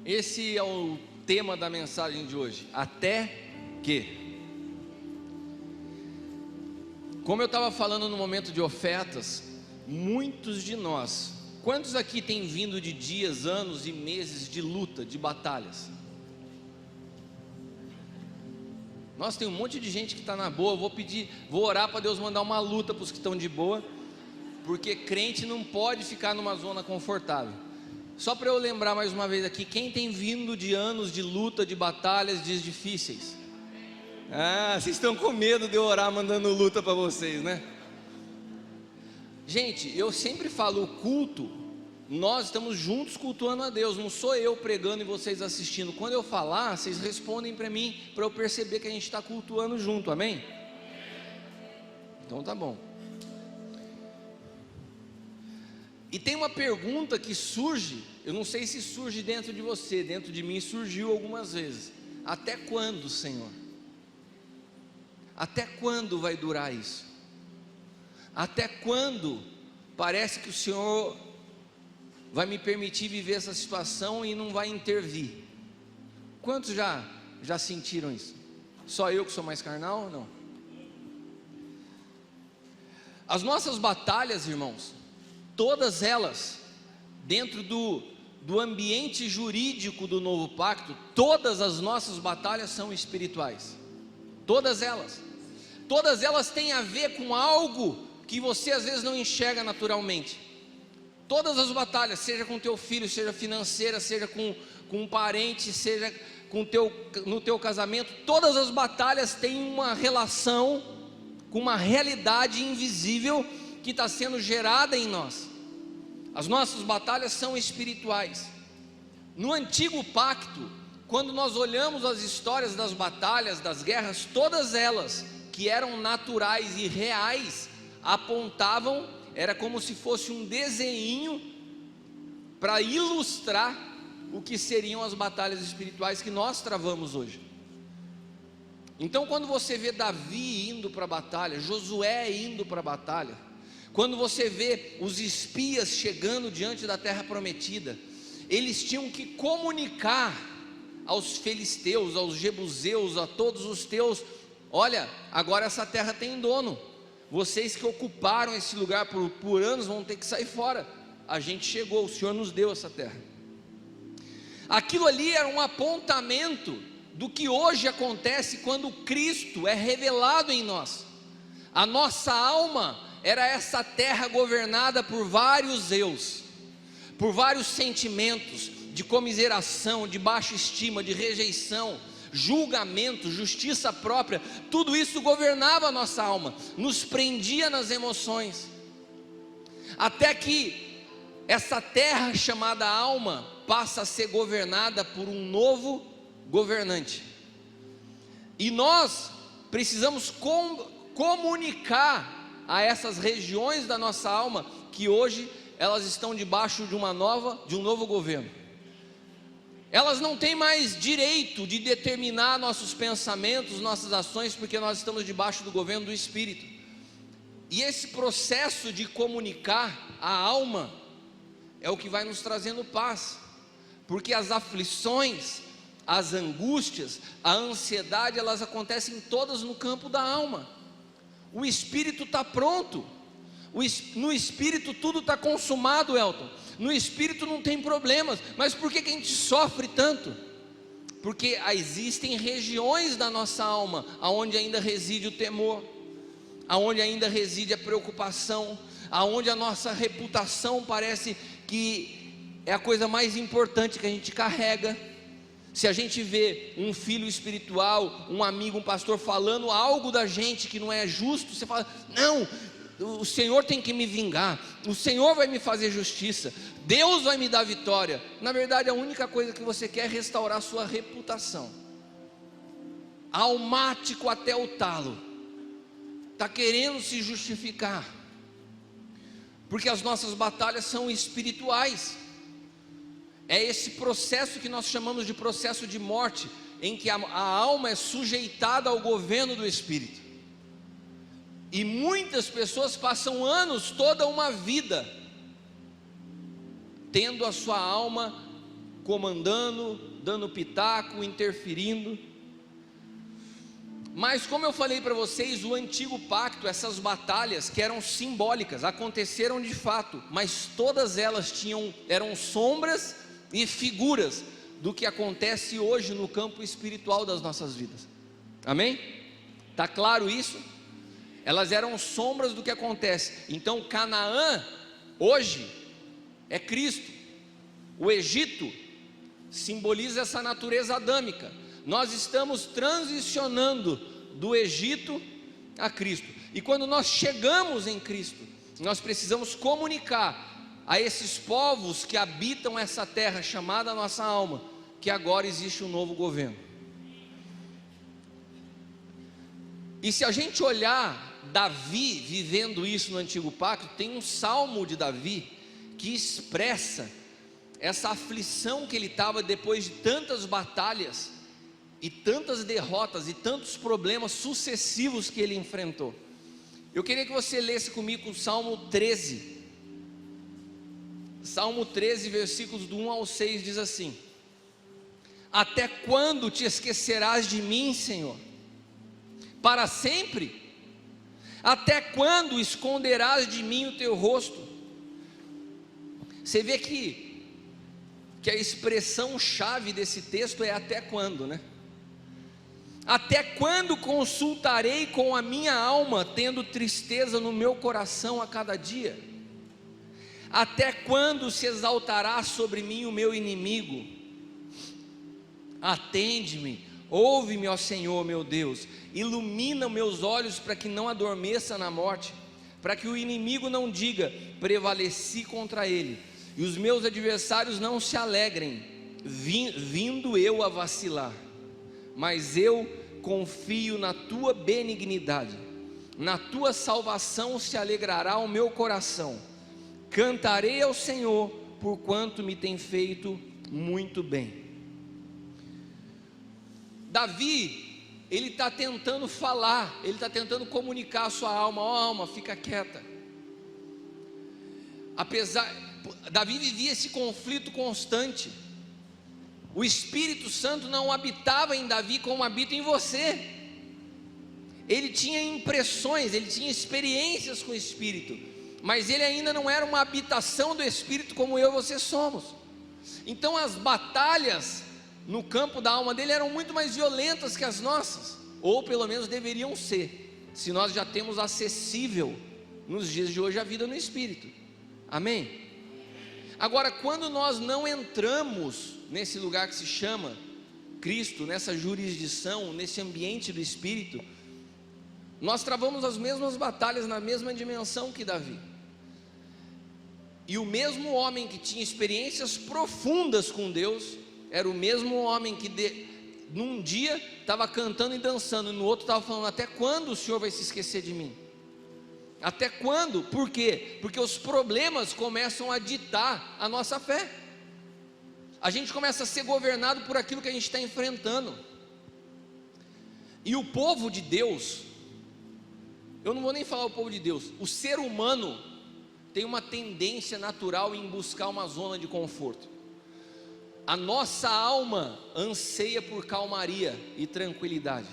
Esse é o tema da mensagem de hoje. Até que. Como eu estava falando no momento de ofertas, muitos de nós, quantos aqui têm vindo de dias, anos e meses de luta, de batalhas? Nossa, tem um monte de gente que está na boa. Vou orar para Deus mandar uma luta para os que estão de boa, porque crente não pode ficar numa zona confortável. Só para eu lembrar mais uma vez aqui, quem tem vindo de anos de luta, de batalhas, dias difíceis? Ah, vocês estão com medo de eu orar mandando luta para vocês, né? Gente, eu sempre falo, o culto, nós estamos juntos cultuando a Deus, não sou eu pregando e vocês assistindo. Quando eu falar, vocês respondem para mim, para eu perceber que a gente está cultuando junto, amém? Então tá bom. E tem uma pergunta que surge, eu não sei se surge dentro de você, dentro de mim surgiu algumas vezes: até quando, Senhor? Até quando vai durar isso? Até quando parece que o Senhor vai me permitir viver essa situação e não vai intervir? Quantos já sentiram isso? Só eu que sou mais carnal ou não? As nossas batalhas, irmãos, todas elas, dentro do ambiente jurídico do novo pacto, todas as nossas batalhas são espirituais. Todas elas têm a ver com algo que você às vezes não enxerga naturalmente. Todas as batalhas, seja com teu filho, seja financeira, seja com um parente, seja no teu casamento, todas as batalhas têm uma relação com uma realidade invisível que está sendo gerada em nós. As nossas batalhas são espirituais. No antigo pacto, quando nós olhamos as histórias das batalhas, das guerras, todas elas que eram naturais e reais, apontavam, era como se fosse um desenho para ilustrar o que seriam as batalhas espirituais que nós travamos hoje. Então, quando você vê Davi indo para a batalha, Josué indo para a batalha, quando você vê os espias chegando diante da terra prometida, eles tinham que comunicar aos filisteus, aos jebuseus, a todos os teus: olha, agora essa terra tem dono, vocês que ocuparam esse lugar por anos vão ter que sair fora, a gente chegou, o Senhor nos deu essa terra. Aquilo ali era um apontamento do que hoje acontece quando Cristo é revelado em nós. A nossa alma era essa terra governada por vários eus, por vários sentimentos de comiseração, de baixa estima, de rejeição, julgamento, justiça própria. Tudo isso governava a nossa alma, nos prendia nas emoções, até que essa terra chamada alma passa a ser governada por um novo governante. E nós precisamos comunicar a essas regiões da nossa alma que hoje elas estão debaixo de um novo governo. Elas não têm mais direito de determinar nossos pensamentos, nossas ações, porque nós estamos debaixo do governo do Espírito. E esse processo de comunicar a alma é o que vai nos trazendo paz, porque as aflições, as angústias, a ansiedade, elas acontecem todas no campo da alma. O espírito está pronto, no espírito tudo está consumado, Elton. No espírito não tem problemas. Mas por que a gente sofre tanto? Porque existem regiões da nossa alma aonde ainda reside o temor, aonde ainda reside a preocupação, aonde a nossa reputação parece que é a coisa mais importante que a gente carrega. Se a gente vê um filho espiritual, um amigo, um pastor falando algo da gente que não é justo, você fala: não, o Senhor tem que me vingar, o Senhor vai me fazer justiça, Deus vai me dar vitória. Na verdade, a única coisa que você quer é restaurar a sua reputação. Almático até o talo, está querendo se justificar, porque as nossas batalhas são espirituais. É esse processo que nós chamamos de processo de morte, em que a alma é sujeitada ao governo do Espírito. E muitas pessoas passam anos, toda uma vida, tendo a sua alma comandando, dando pitaco, interferindo. Mas como eu falei para vocês, o antigo pacto, essas batalhas que eram simbólicas, aconteceram de fato, mas todas elas eram sombras e figuras do que acontece hoje no campo espiritual das nossas vidas. Amém? Está claro isso? Elas eram sombras do que acontece. Então Canaã hoje é Cristo. O Egito simboliza essa natureza adâmica. Nós estamos transicionando do Egito a Cristo. E quando nós chegamos em Cristo, nós precisamos comunicar a esses povos que habitam essa terra chamada nossa alma, que agora existe um novo governo. E se a gente olhar Davi vivendo isso no antigo pacto, tem um salmo de Davi que expressa essa aflição que ele estava depois de tantas batalhas e tantas derrotas e tantos problemas sucessivos que ele enfrentou. Eu queria que você lesse comigo o Salmo 13. Salmo 13, versículos do 1 ao 6 diz assim: até quando te esquecerás de mim, Senhor? Para sempre? Até quando esconderás de mim o teu rosto? Você vê que a expressão chave desse texto é até quando, né? Até quando consultarei com a minha alma, tendo tristeza no meu coração a cada dia? Até quando se exaltará sobre mim o meu inimigo? Atende-me, ouve-me, ó Senhor meu Deus, ilumina meus olhos para que não adormeça na morte, para que o inimigo não diga, prevaleci contra ele, e os meus adversários não se alegrem, vindo eu a vacilar. Mas eu confio na tua benignidade, na tua salvação se alegrará o meu coração, cantarei ao Senhor, porquanto me tem feito muito bem. Davi, ele está tentando falar, ele está tentando comunicar a sua alma: ó alma, fica quieta. Davi vivia esse conflito constante. O Espírito Santo não habitava em Davi como habita em você. Ele tinha impressões, ele tinha experiências com o Espírito, mas ele ainda não era uma habitação do Espírito como eu e você somos. Então as batalhas no campo da alma dele eram muito mais violentas que as nossas, ou pelo menos deveriam ser, se nós já temos acessível nos dias de hoje a vida no Espírito. Amém? Agora, quando nós não entramos nesse lugar que se chama Cristo, nessa jurisdição, nesse ambiente do Espírito, nós travamos as mesmas batalhas na mesma dimensão que Davi. E o mesmo homem que tinha experiências profundas com Deus era o mesmo homem que num dia estava cantando e dançando, e no outro estava falando: até quando o Senhor vai se esquecer de mim? Até quando? Por quê? Porque os problemas começam a ditar a nossa fé. A gente começa a ser governado por aquilo que a gente está enfrentando. E o povo de Deus, eu não vou nem falar o povo de Deus, o ser humano tem uma tendência natural em buscar uma zona de conforto. A nossa alma anseia por calmaria e tranquilidade.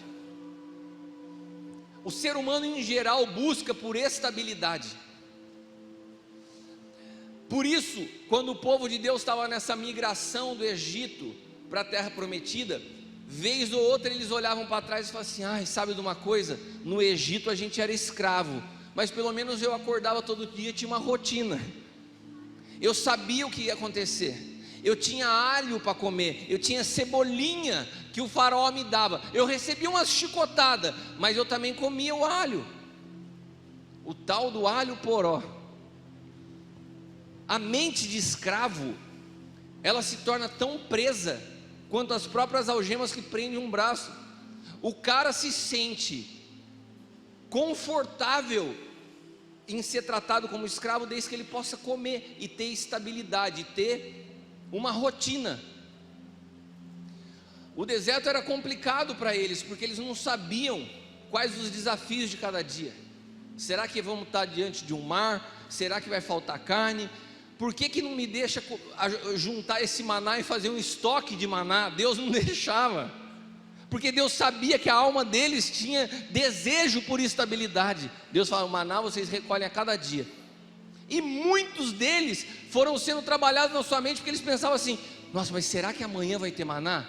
O ser humano em geral busca por estabilidade. Por isso, quando o povo de Deus estava nessa migração do Egito para a terra prometida, vez ou outra eles olhavam para trás e falavam assim: ai, sabe de uma coisa? No Egito a gente era escravo, mas pelo menos eu acordava todo dia, tinha uma rotina, eu sabia o que ia acontecer. Eu tinha alho para comer, eu tinha cebolinha que o faraó me dava, eu recebia umas chicotadas, mas eu também comia o alho, o tal do alho poró. A mente de escravo, ela se torna tão presa quanto as próprias algemas que prendem um braço. O cara se sente confortável em ser tratado como escravo, desde que ele possa comer e ter estabilidade, ter uma rotina. O deserto era complicado para eles, porque eles não sabiam quais os desafios de cada dia. Será que vamos estar diante de um mar? Será que vai faltar carne? por que não me deixa juntar esse maná e fazer um estoque de maná? Deus não deixava, porque Deus sabia que a alma deles tinha desejo por estabilidade. Deus fala: o maná vocês recolhem a cada dia. E muitos deles foram sendo trabalhados na sua mente, porque eles pensavam assim: nossa, mas será que amanhã vai ter maná?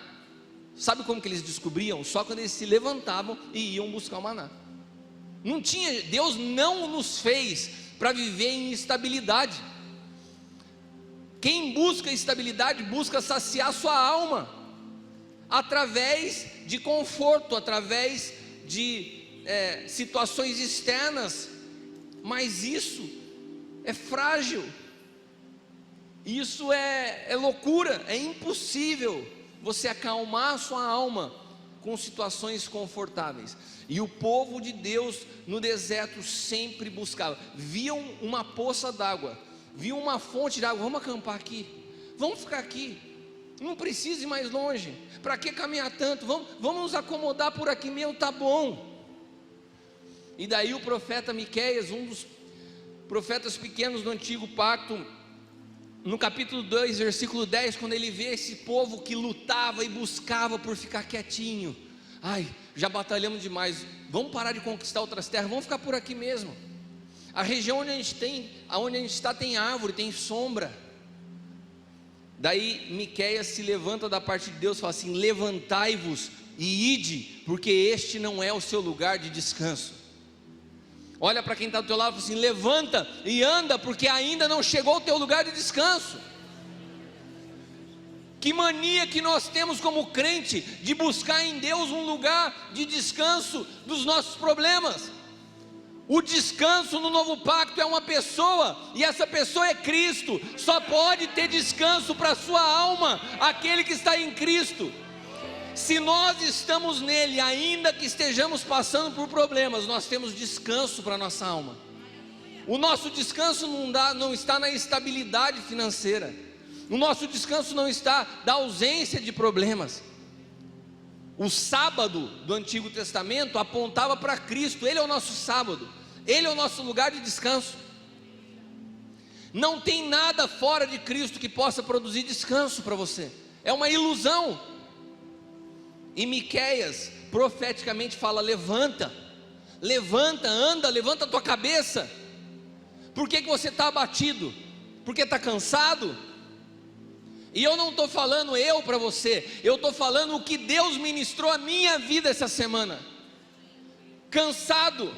Sabe como que eles descobriam? Só quando eles se levantavam e iam buscar o maná. Não tinha, Deus não nos fez para viver em instabilidade. Quem busca estabilidade busca saciar sua alma através de conforto, através de situações externas, mas isso é frágil, isso é loucura, é impossível você acalmar a sua alma com situações confortáveis. E o povo de Deus no deserto sempre buscava, viam uma poça d'água, viam uma fonte de água: vamos acampar aqui, vamos ficar aqui, não precisa ir mais longe, para que caminhar tanto, vamos nos acomodar por aqui mesmo, tá bom. E daí o profeta Miqueias, um dos profetas pequenos do antigo pacto, no capítulo 2, versículo 10, quando ele vê esse povo que lutava e buscava por ficar quietinho: ai, já batalhamos demais, vamos parar de conquistar outras terras, vamos ficar por aqui mesmo. A região onde a gente está tem árvore, tem sombra. Daí Miqueias se levanta da parte de Deus e fala assim: levantai-vos e ide, porque este não é o seu lugar de descanso. Olha para quem está do teu lado e fala assim: levanta e anda, porque ainda não chegou o teu lugar de descanso. Que mania que nós temos como crente de buscar em Deus um lugar de descanso dos nossos problemas. O descanso no novo pacto é uma pessoa, e essa pessoa é Cristo. Só pode ter descanso para a sua alma aquele que está em Cristo. Se nós estamos nele, ainda que estejamos passando por problemas, nós temos descanso para a nossa alma. O nosso descanso não está na estabilidade financeira, o nosso descanso não está da ausência de problemas. O sábado do Antigo Testamento apontava para Cristo. Ele é o nosso sábado, Ele é o nosso lugar de descanso. Não tem nada fora de Cristo que possa produzir descanso para você, é uma ilusão. E Miqueias profeticamente fala: levanta, levanta, anda, levanta a tua cabeça. Por que você está abatido? Porque está cansado? E eu não estou falando para você, eu estou falando o que Deus ministrou a minha vida essa semana. Cansado,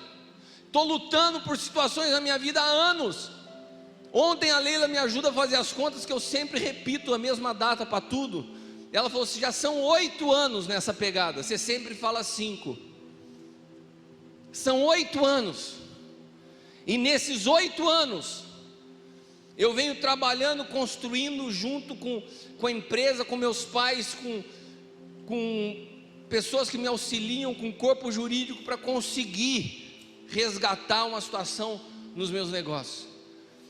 estou lutando por situações na minha vida há anos. Ontem a Leila me ajuda a fazer as contas, que eu sempre repito a mesma data para tudo. Ela falou assim: já são 8 anos nessa pegada, você sempre fala 5. São 8 anos, e nesses 8 anos, eu venho trabalhando, construindo junto com a empresa, com meus pais, com pessoas que me auxiliam, com corpo jurídico, para conseguir resgatar uma situação nos meus negócios.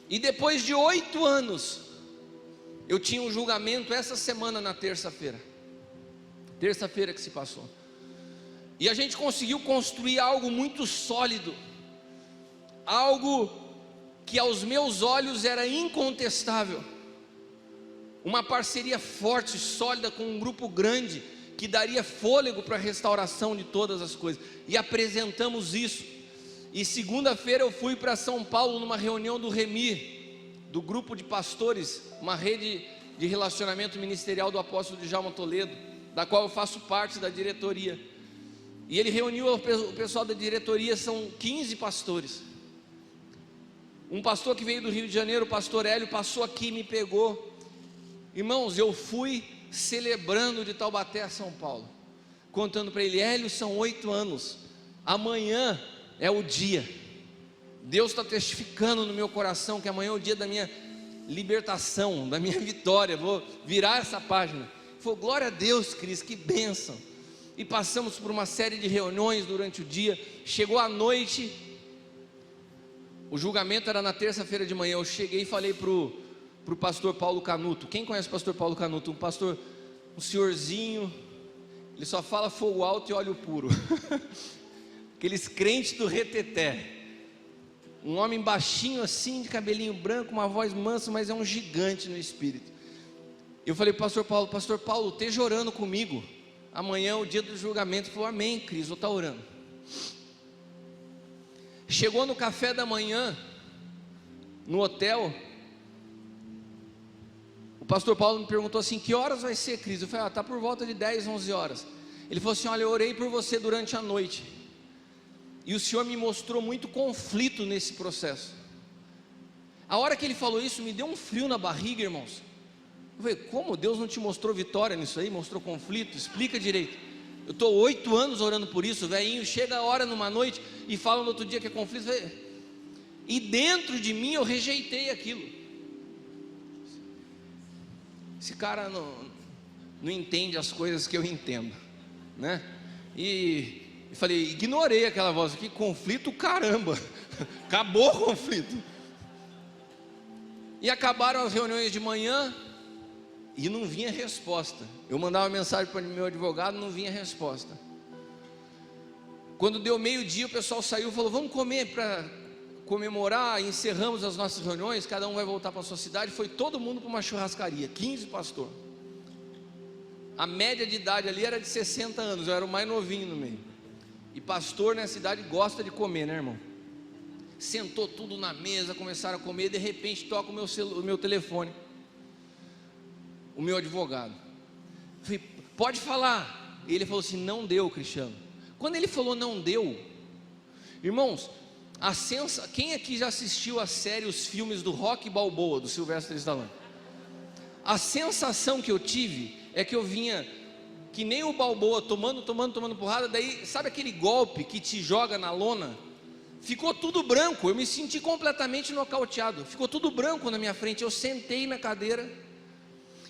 E depois de 8 anos, eu tinha um julgamento essa semana na terça-feira que se passou, e a gente conseguiu construir algo muito sólido, algo que aos meus olhos era incontestável, uma parceria forte, sólida, com um grupo grande, que daria fôlego para a restauração de todas as coisas, e apresentamos isso. E segunda-feira eu fui para São Paulo, numa reunião do Remi, do grupo de pastores, uma rede de relacionamento ministerial do apóstolo Djalma Toledo, da qual eu faço parte da diretoria. E ele reuniu o pessoal da diretoria, são 15 pastores. Um pastor que veio do Rio de Janeiro, o pastor Hélio, passou aqui e me pegou. Irmãos, eu fui celebrando de Taubaté a São Paulo, contando para ele: Hélio, são 8 anos, amanhã é o dia. Deus está testificando no meu coração que amanhã é o dia da minha libertação, da minha vitória. Vou virar essa página. Ele falou: glória a Deus, Cris, que bênção. E passamos por uma série de reuniões durante o dia. Chegou a noite, o julgamento era na terça-feira de manhã. Eu cheguei e falei para o pastor Paulo Canuto. Quem conhece o pastor Paulo Canuto? Um pastor, um senhorzinho, ele só fala fogo alto e óleo puro. Aqueles crentes do reteté. Um homem baixinho assim, de cabelinho branco, uma voz mansa, mas é um gigante no espírito. Eu falei para o pastor Paulo, esteja orando comigo. Amanhã é o dia do julgamento. Ele falou, amém, Cris, vou estar orando. Chegou no café da manhã, no hotel, o pastor Paulo me perguntou assim, que horas vai ser, Cris? Eu falei, está por volta de 10, 11 horas. Ele falou assim, olha, eu orei por você durante a noite, e o Senhor me mostrou muito conflito nesse processo. A hora que ele falou isso, me deu um frio na barriga, irmãos. Eu falei, como Deus não te mostrou vitória nisso aí? Mostrou conflito? Explica direito. Eu estou 8 anos orando por isso, velhinho, chega a hora numa noite e fala no outro dia que é conflito. E dentro de mim eu rejeitei aquilo. Esse cara não entende as coisas que eu entendo, né? E falei, ignorei aquela voz, que conflito, caramba, acabou o conflito. E acabaram as reuniões de manhã e não vinha resposta. Eu mandava mensagem para o meu advogado, não vinha resposta. Quando deu meio-dia, o pessoal saiu e falou, vamos comer para comemorar, encerramos as nossas reuniões, cada um vai voltar para a sua cidade. Foi todo mundo para uma churrascaria, 15 pastores. A média de idade ali era de 60 anos, eu era o mais novinho no meio. E pastor nessa cidade gosta de comer, né, irmão? Sentou tudo na mesa, começaram a comer, de repente toca o meu telefone. O meu advogado. Eu falei, pode falar. Ele falou assim, não deu, Cristiano. Quando ele falou não deu, irmãos, quem aqui já assistiu a série, os filmes do Rocky Balboa, do Sylvester Stallone? A sensação que eu tive é que eu vinha que nem o Balboa, tomando porrada, daí, sabe aquele golpe que te joga na lona? Ficou tudo branco, eu me senti completamente nocauteado, ficou tudo branco na minha frente, eu sentei na cadeira,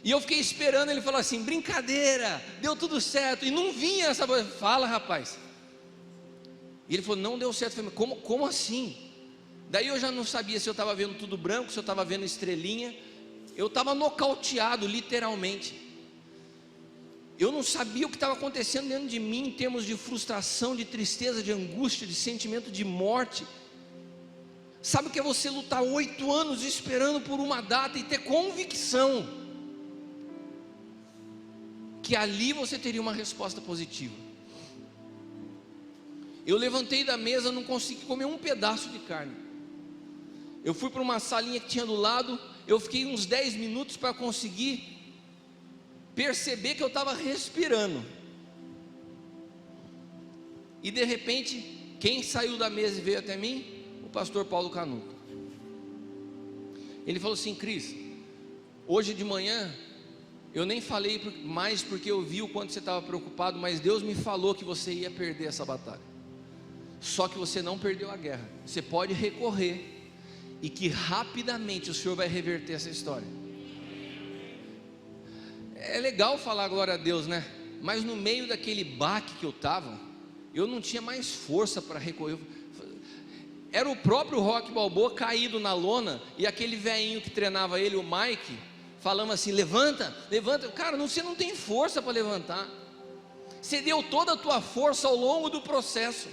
e eu fiquei esperando ele falar assim, brincadeira, deu tudo certo, e não vinha essa voz, fala rapaz, e ele falou, não deu certo. Eu falei, como assim? Daí eu já não sabia se eu estava vendo tudo branco, se eu estava vendo estrelinha, eu estava nocauteado, literalmente, eu não sabia o que estava acontecendo dentro de mim, em termos de frustração, de tristeza, de angústia, de sentimento de morte. Sabe o que é você lutar 8 anos esperando por uma data e ter convicção que ali você teria uma resposta positiva? Eu levantei da mesa, não consegui comer um pedaço de carne. Eu fui para uma salinha que tinha do lado, eu fiquei uns 10 minutos para conseguir perceber que eu estava respirando. E de repente, quem saiu da mesa e veio até mim? O pastor Paulo Canuto. Ele falou assim, Cris, hoje de manhã eu nem falei mais porque eu vi o quanto você estava preocupado, mas Deus me falou que você ia perder essa batalha. Só que você não perdeu a guerra. Você pode recorrer e que rapidamente o Senhor vai reverter essa história. É legal falar glória a Deus, né? Mas no meio daquele baque que eu estava, eu não tinha mais força para recorrer. Era o próprio Rocky Balboa caído na lona, e aquele velhinho que treinava ele, o Mike, falando assim, levanta, levanta. Cara, você não tem força para levantar. Você deu toda a tua força ao longo do processo.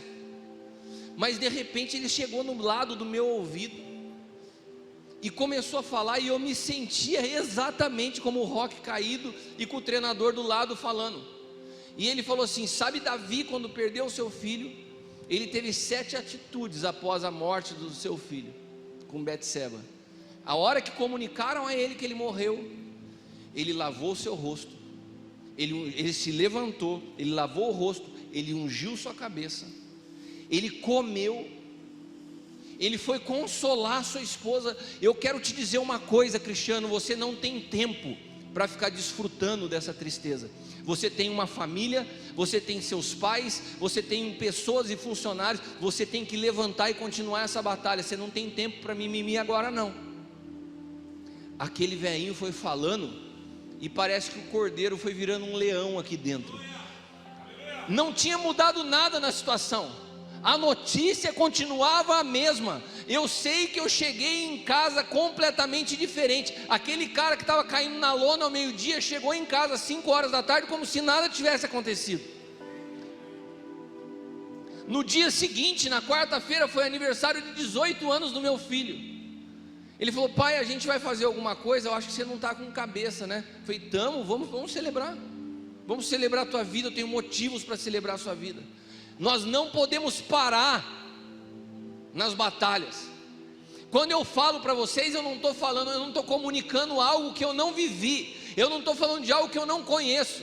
Mas de repente ele chegou no lado do meu ouvido e começou a falar, e eu me sentia exatamente como o Rocky caído e com o treinador do lado falando. E ele falou assim, sabe Davi, quando perdeu o seu filho, ele teve 7 atitudes após a morte do seu filho, com Betseba. A hora que comunicaram a ele que ele morreu, ele lavou o seu rosto, ele se levantou, ele lavou o rosto, ele ungiu sua cabeça, ele comeu, ele foi consolar sua esposa. Eu quero te dizer uma coisa, Cristiano, você não tem tempo para ficar desfrutando dessa tristeza. Você tem uma família, você tem seus pais, você tem pessoas e funcionários, você tem que levantar e continuar essa batalha. Você não tem tempo para mimimi agora não. Aquele velhinho foi falando e parece que o cordeiro foi virando um leão aqui dentro. Não tinha mudado nada na situação. A notícia continuava a mesma. Eu sei que eu cheguei em casa completamente diferente. Aquele cara que estava caindo na lona ao meio-dia chegou em casa às 5 horas da tarde como se nada tivesse acontecido. No dia seguinte, na quarta-feira, foi aniversário de 18 anos do meu filho. Ele falou: pai, a gente vai fazer alguma coisa? Eu acho que você não está com cabeça, né? Eu falei: vamos celebrar. Vamos celebrar a tua vida. Eu tenho motivos para celebrar a sua vida. Nós não podemos parar nas batalhas. Quando eu falo para vocês, eu não estou comunicando algo que eu não vivi. Eu não estou falando de algo que eu não conheço.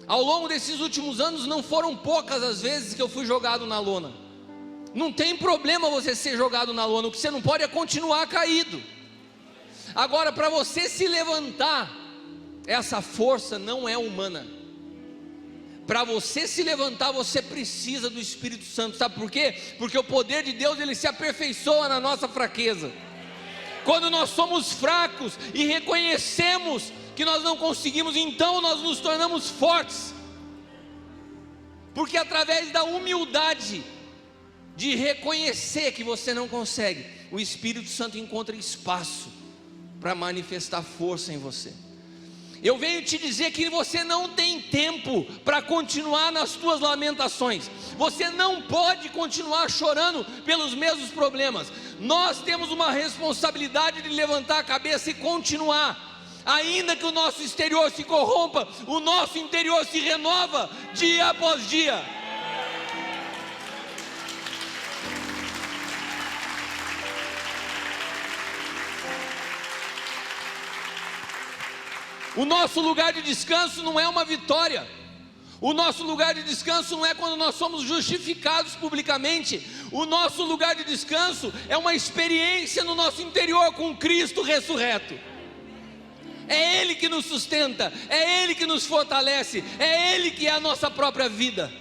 Ao longo desses últimos anos, não foram poucas as vezes que eu fui jogado na lona. Não tem problema você ser jogado na lona, o que você não pode é continuar caído. Agora, para você se levantar, essa força não é humana. Para você se levantar, você precisa do Espírito Santo. Sabe por quê? Porque o poder de Deus, ele se aperfeiçoa na nossa fraqueza. Quando nós somos fracos e reconhecemos que nós não conseguimos, então nós nos tornamos fortes. Porque através da humildade de reconhecer que você não consegue, o Espírito Santo encontra espaço para manifestar força em você. Eu venho te dizer que você não tem tempo para continuar nas tuas lamentações. Você não pode continuar chorando pelos mesmos problemas. Nós temos uma responsabilidade de levantar a cabeça e continuar. Ainda que o nosso exterior se corrompa, o nosso interior se renova dia após dia. O nosso lugar de descanso não é uma vitória. O nosso lugar de descanso não é quando nós somos justificados publicamente. O nosso lugar de descanso é uma experiência no nosso interior com Cristo ressurreto. É Ele que nos sustenta, é Ele que nos fortalece, é Ele que é a nossa própria vida.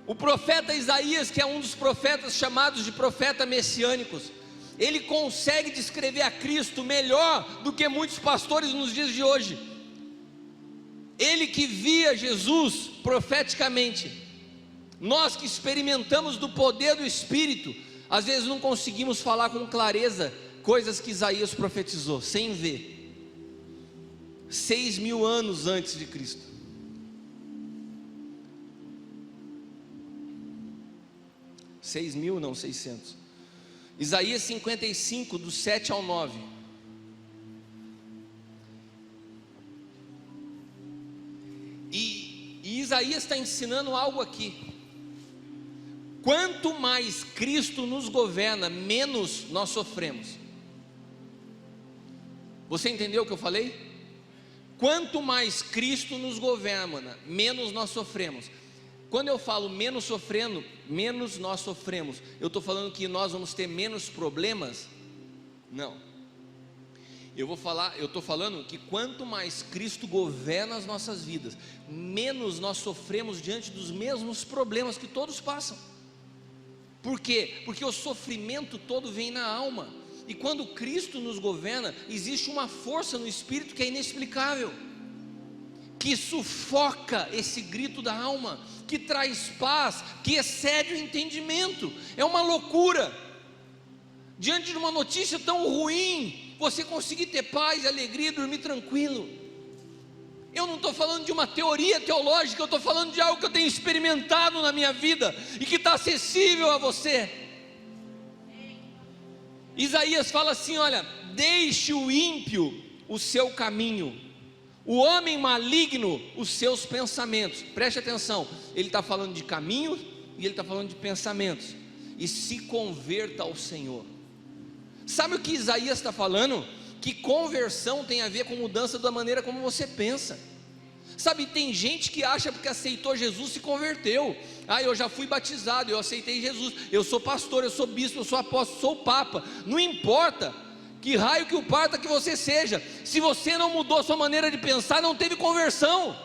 O profeta Isaías, que é um dos profetas chamados de profeta messiânicos, ele consegue descrever a Cristo melhor do que muitos pastores nos dias de hoje. Ele que via Jesus profeticamente. Nós que experimentamos do poder do Espírito, às vezes não conseguimos falar com clareza coisas que Isaías profetizou, sem ver. 6.000 anos antes de Cristo. Não, 600. Isaías 55, do 7 ao 9. E Isaías está ensinando algo aqui. Quanto mais Cristo nos governa, menos nós sofremos. Você entendeu o que eu falei? Quanto mais Cristo nos governa, menos nós sofremos. Quando eu falo menos sofrendo, menos nós sofremos, eu estou falando que nós vamos ter menos problemas? Não. Eu estou falando que quanto mais Cristo governa as nossas vidas, menos nós sofremos diante dos mesmos problemas que todos passam. Por quê? Porque o sofrimento todo vem na alma. E quando Cristo nos governa, existe uma força no Espírito que é inexplicável, que sufoca esse grito da alma, que traz paz, que excede o entendimento. É uma loucura. Diante de uma notícia tão ruim, você conseguir ter paz e alegria e dormir tranquilo. Eu não estou falando de uma teoria teológica, eu estou falando de algo que eu tenho experimentado na minha vida e que está acessível a você. Isaías fala assim: olha, deixe o ímpio o seu caminho, o homem maligno os seus pensamentos. Preste atenção, ele está falando de caminho e ele está falando de pensamentos. E se converta ao Senhor. Sabe o que Isaías está falando? Que conversão tem a ver com mudança da maneira como você pensa. Sabe, tem gente que acha porque aceitou Jesus se converteu. Ah, eu já fui batizado, eu aceitei Jesus, eu sou pastor, eu sou bispo, eu sou apóstolo, sou papa. Não importa que raio que o parta que você seja, se você não mudou a sua maneira de pensar, não teve conversão.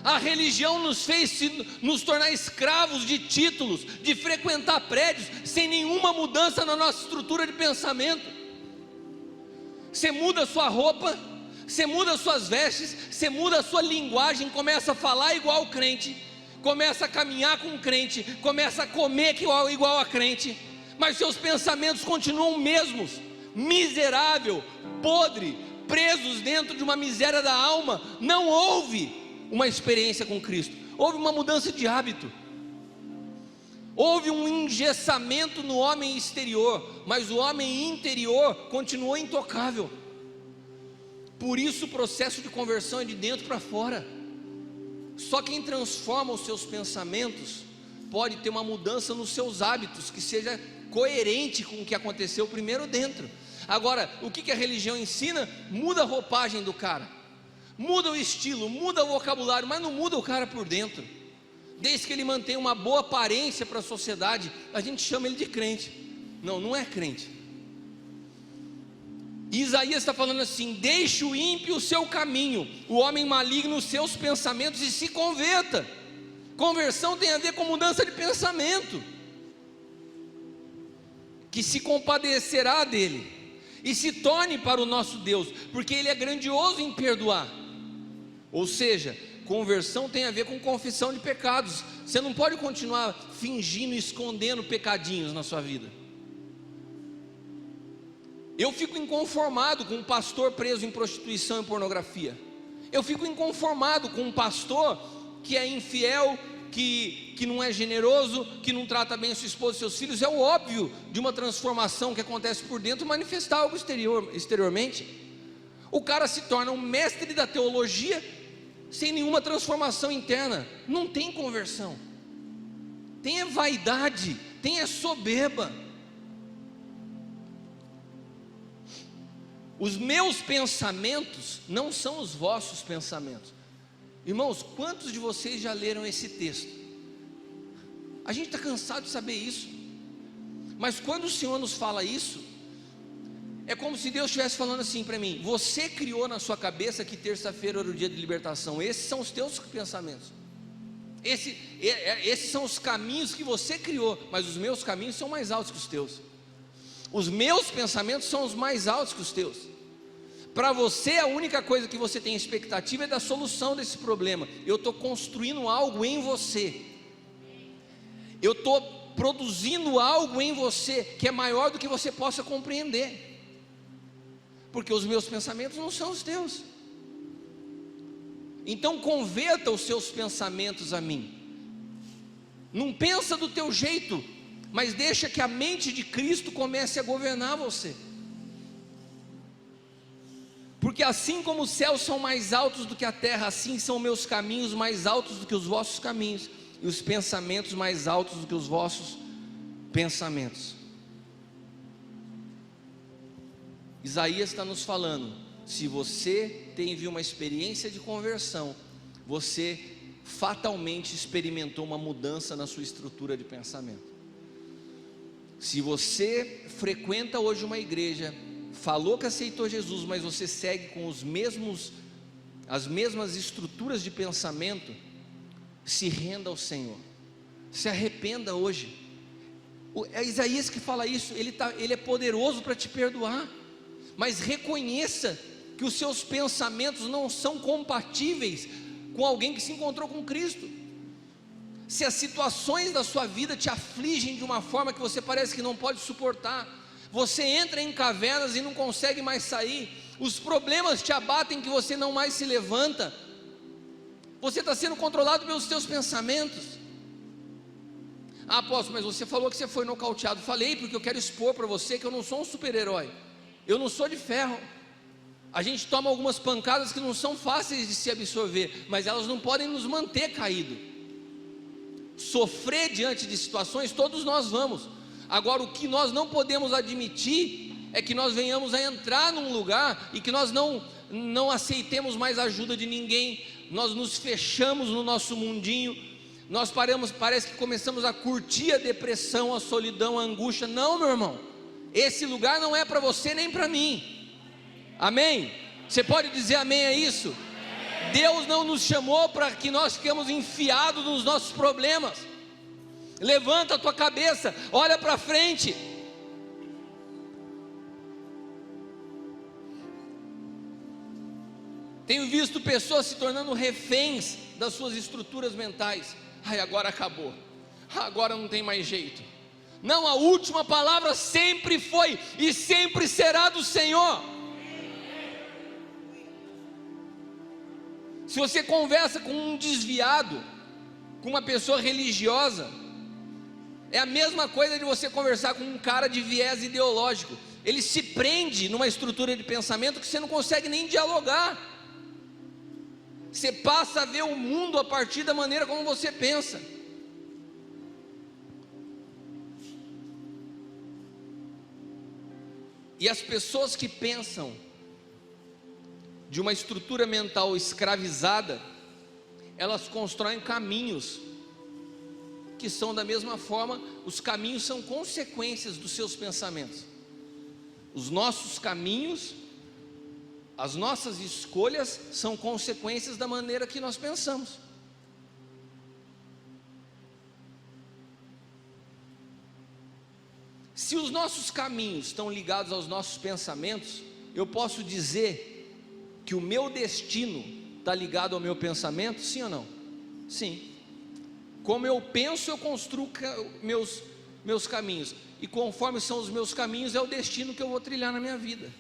A religião nos fez nos tornar escravos de títulos, de frequentar prédios, sem nenhuma mudança na nossa estrutura de pensamento. Você muda a sua roupa, você muda as suas vestes, você muda a sua linguagem, começa a falar igual o crente, começa a caminhar com o crente, começa a comer igual a crente, mas seus pensamentos continuam mesmos, miserável, podre, presos dentro de uma miséria da alma. Não houve uma experiência com Cristo? Houve uma mudança de hábito, houve um engessamento no homem exterior, mas o homem interior continuou intocável. Por isso o processo de conversão é de dentro para fora. Só quem transforma os seus pensamentos pode ter uma mudança nos seus hábitos, que seja coerente com o que aconteceu primeiro dentro. Agora, o que a religião ensina? Muda a roupagem do cara, muda o estilo, muda o vocabulário, mas não muda o cara por dentro. Desde que ele mantenha uma boa aparência para a sociedade, a gente chama ele de crente. Não, não é crente. Isaías está falando assim: deixe o ímpio o seu caminho, o homem maligno os seus pensamentos, e se converta. Conversão tem a ver com mudança de pensamento, que se compadecerá dele e se torne para o nosso Deus, porque Ele é grandioso em perdoar. Ou seja, conversão tem a ver com confissão de pecados. Você não pode continuar fingindo, escondendo pecadinhos na sua vida. Eu fico inconformado com um pastor preso em prostituição e pornografia. Eu fico inconformado com um pastor que é infiel, que não é generoso, que não trata bem a sua esposa e seus filhos. É o óbvio de uma transformação que acontece por dentro manifestar algo exteriormente. O cara se torna um mestre da teologia sem nenhuma transformação interna. Não tem conversão. Tem a vaidade, tem a soberba. Os meus pensamentos não são os vossos pensamentos. Irmãos, quantos de vocês já leram esse texto? A gente está cansado de saber isso. Mas quando o Senhor nos fala isso, é como se Deus estivesse falando assim para mim: você criou na sua cabeça que terça-feira era o dia de libertação. Esses são os teus pensamentos. Esses são os caminhos que você criou. Mas os meus caminhos são mais altos que os teus. Os meus pensamentos são os mais altos que os teus. Para você, a única coisa que você tem expectativa é da solução desse problema. Eu estou construindo algo em você. Eu estou produzindo algo em você que é maior do que você possa compreender. Porque os meus pensamentos não são os teus. Então converta os seus pensamentos a mim. Não pensa do teu jeito, mas deixa que a mente de Cristo comece a governar você. Porque assim como os céus são mais altos do que a terra, assim são meus caminhos mais altos do que os vossos caminhos, e os pensamentos mais altos do que os vossos pensamentos. Isaías está nos falando: se você teve uma experiência de conversão, você fatalmente experimentou uma mudança na sua estrutura de pensamento. Se você frequenta hoje uma igreja, falou que aceitou Jesus, mas você segue com as mesmas estruturas de pensamento, se renda ao Senhor, se arrependa hoje. É Isaías que fala isso. Ele é poderoso para te perdoar, mas reconheça que os seus pensamentos não são compatíveis com alguém que se encontrou com Cristo. Se as situações da sua vida te afligem de uma forma que você parece que não pode suportar, você entra em cavernas e não consegue mais sair, os problemas te abatem que você não mais se levanta, você está sendo controlado pelos seus pensamentos. Ah, apóstolo, mas você falou que você foi nocauteado. Falei, porque eu quero expor para você que eu não sou um super-herói, eu não sou de ferro. A gente toma algumas pancadas que não são fáceis de se absorver, mas elas não podem nos manter caído. Sofrer diante de situações, todos nós vamos. Agora, o que nós não podemos admitir é que nós venhamos a entrar num lugar e que nós não aceitemos mais a ajuda de ninguém. Nós nos fechamos no nosso mundinho, nós parece que começamos a curtir a depressão, a solidão, a angústia. Não, meu irmão, esse lugar não é para você nem para mim. Amém? Você pode dizer amém a isso? Deus não nos chamou para que nós fiquemos enfiados nos nossos problemas. Levanta a tua cabeça, olha para frente. Tenho visto pessoas se tornando reféns das suas estruturas mentais. Ai, agora acabou, agora não tem mais jeito. Não, a última palavra sempre foi e sempre será do Senhor. Se você conversa com um desviado, com uma pessoa religiosa, é a mesma coisa de você conversar com um cara de viés ideológico. Ele se prende numa estrutura de pensamento que você não consegue nem dialogar. Você passa a ver o mundo a partir da maneira como você pensa. E as pessoas que pensam de uma estrutura mental escravizada, elas constroem caminhos que são da mesma forma, os caminhos são consequências dos seus pensamentos. Os nossos caminhos, as nossas escolhas são consequências da maneira que nós pensamos. Se os nossos caminhos estão ligados aos nossos pensamentos, eu posso dizer que o meu destino está ligado ao meu pensamento, sim ou não? Sim. Como eu penso, eu construo meus caminhos, e conforme são os meus caminhos, é o destino que eu vou trilhar na minha vida.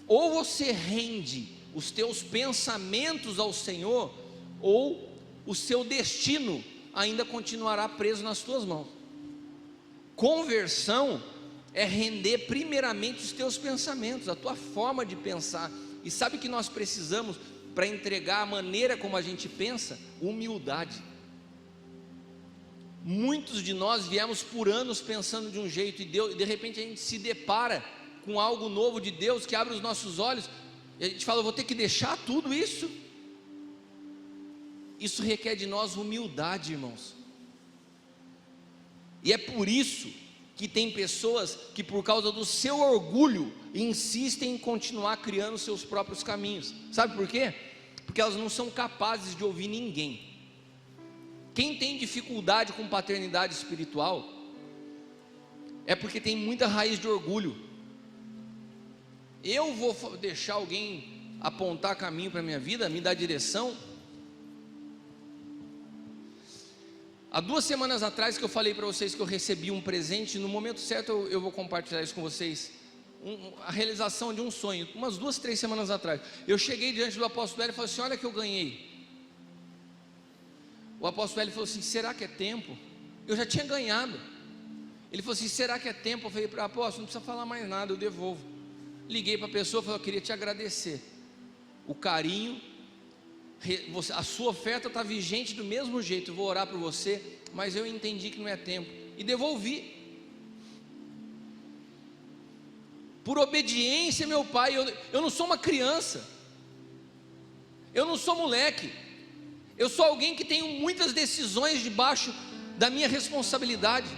Ou você rende os teus pensamentos ao Senhor, ou o seu destino ainda continuará preso nas tuas mãos. Conversão é render primeiramente os teus pensamentos, a tua forma de pensar. E sabe o que nós precisamos para entregar a maneira como a gente pensa? Humildade. Muitos de nós viemos por anos pensando de um jeito, e de repente a gente se depara com algo novo de Deus que abre os nossos olhos, e a gente fala: eu vou ter que deixar tudo isso. Isso requer de nós humildade, irmãos. E é por isso que tem pessoas que, por causa do seu orgulho, insistem em continuar criando seus próprios caminhos. Sabe por quê? Porque elas não são capazes de ouvir ninguém. Quem tem dificuldade com paternidade espiritual é porque tem muita raiz de orgulho. Eu vou deixar alguém apontar caminho para a minha vida, me dar direção? Há 2 semanas atrás que eu falei para vocês que eu recebi um presente, no momento certo eu vou compartilhar isso com vocês, a realização de um sonho, umas 2, 3 semanas atrás. Eu cheguei diante do apóstolo Hélio e falei assim: olha que eu ganhei. O apóstolo Hélio falou assim: será que é tempo? Eu já tinha ganhado. Ele falou assim: será que é tempo? Eu falei para o apóstolo: não precisa falar mais nada, eu devolvo. Liguei para a pessoa e falei: eu queria te agradecer o carinho, a sua oferta está vigente do mesmo jeito, eu vou orar por você, mas eu entendi que não é tempo, e devolvi. Por obediência, meu pai, eu não sou uma criança, eu não sou moleque, eu sou alguém que tenho muitas decisões debaixo da minha responsabilidade,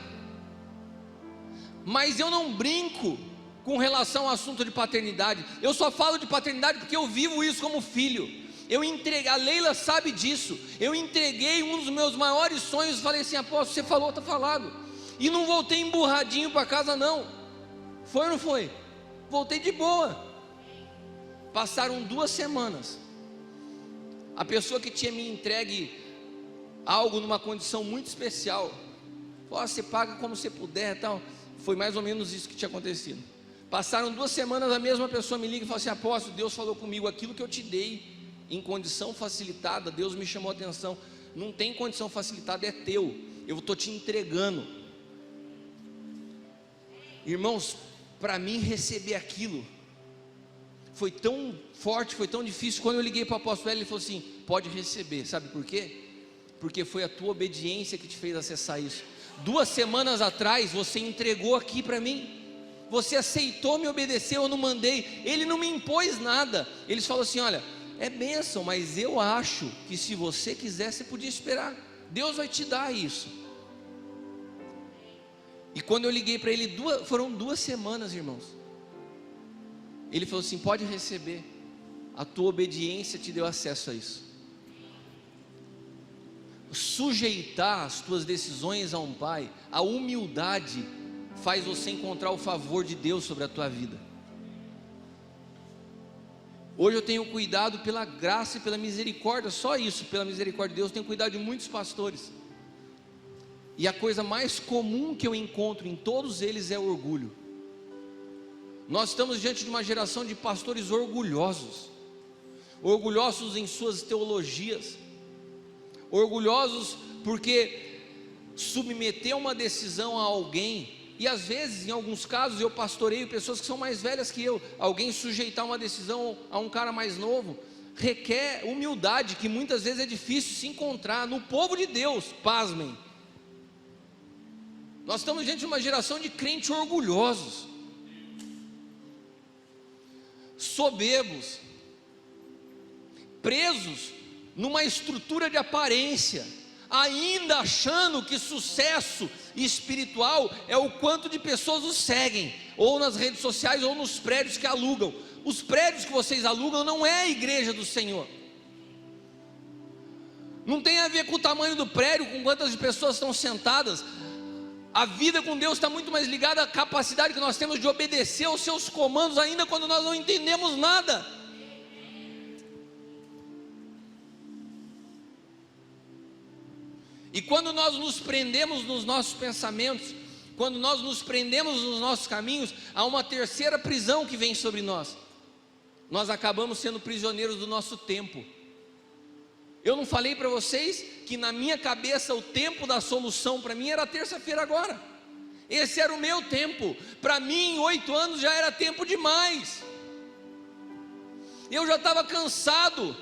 mas eu não brinco com relação ao assunto de paternidade. Eu só falo de paternidade porque eu vivo isso como filho. Eu entreguei, a Leila sabe disso, eu entreguei um dos meus maiores sonhos, falei assim: apóstolo, você falou, está falado, e não voltei emburradinho para casa não. Foi ou não foi? Voltei de boa. Passaram 2 semanas, a pessoa que tinha me entregue algo numa condição muito especial falou: você paga como você puder, tal. Foi mais ou menos isso que tinha acontecido. Passaram 2 semanas, a mesma pessoa me liga e fala assim: apóstolo, Deus falou comigo, aquilo que eu te dei em condição facilitada, Deus me chamou a atenção. Não tem condição facilitada, é teu, eu estou te entregando. Irmãos, para mim receber aquilo foi tão forte, foi tão difícil. Quando eu liguei para o apóstolo, ele falou assim: pode receber. Sabe por quê? Porque foi a tua obediência que te fez acessar isso. 2 semanas atrás você entregou aqui para mim, você aceitou me obedecer, eu não mandei, ele não me impôs nada. Eles falam assim: olha, é bênção, mas eu acho que se você quiser, você podia esperar, Deus vai te dar isso. E quando eu liguei para ele, foram 2 semanas, irmãos, ele falou assim: pode receber, a tua obediência te deu acesso a isso. Sujeitar as tuas decisões a um pai, a humildade faz você encontrar o favor de Deus sobre a tua vida. Hoje eu tenho cuidado pela graça e pela misericórdia, só isso, pela misericórdia de Deus, eu tenho cuidado de muitos pastores, e a coisa mais comum que eu encontro em todos eles é o orgulho. Nós estamos diante de uma geração de pastores orgulhosos. orgulhosos em suas teologias, orgulhosos porque submeter uma decisão a alguém, e às vezes, em alguns casos, eu pastoreio pessoas que são mais velhas que eu, alguém sujeitar uma decisão a um cara mais novo, requer humildade, que muitas vezes é difícil se encontrar no povo de Deus. Pasmem, nós estamos diante de uma geração de crentes orgulhosos, soberbos, presos numa estrutura de aparência, ainda achando que sucesso espiritual é o quanto de pessoas os seguem, ou nas redes sociais, ou nos prédios que alugam. Os prédios que vocês alugam não é a igreja do Senhor, não tem a ver com o tamanho do prédio, com quantas pessoas estão sentadas. A vida com Deus está muito mais ligada à capacidade que nós temos de obedecer aos seus comandos, ainda quando nós não entendemos nada. E quando nós nos prendemos nos nossos pensamentos, quando nós nos prendemos nos nossos caminhos, há uma terceira prisão que vem sobre nós. Nós acabamos sendo prisioneiros do nosso tempo. Eu não falei para vocês que na minha cabeça o tempo da solução para mim era terça-feira agora. Esse era o meu tempo. Para mim, 8 anos já era tempo demais. Eu já estava cansado.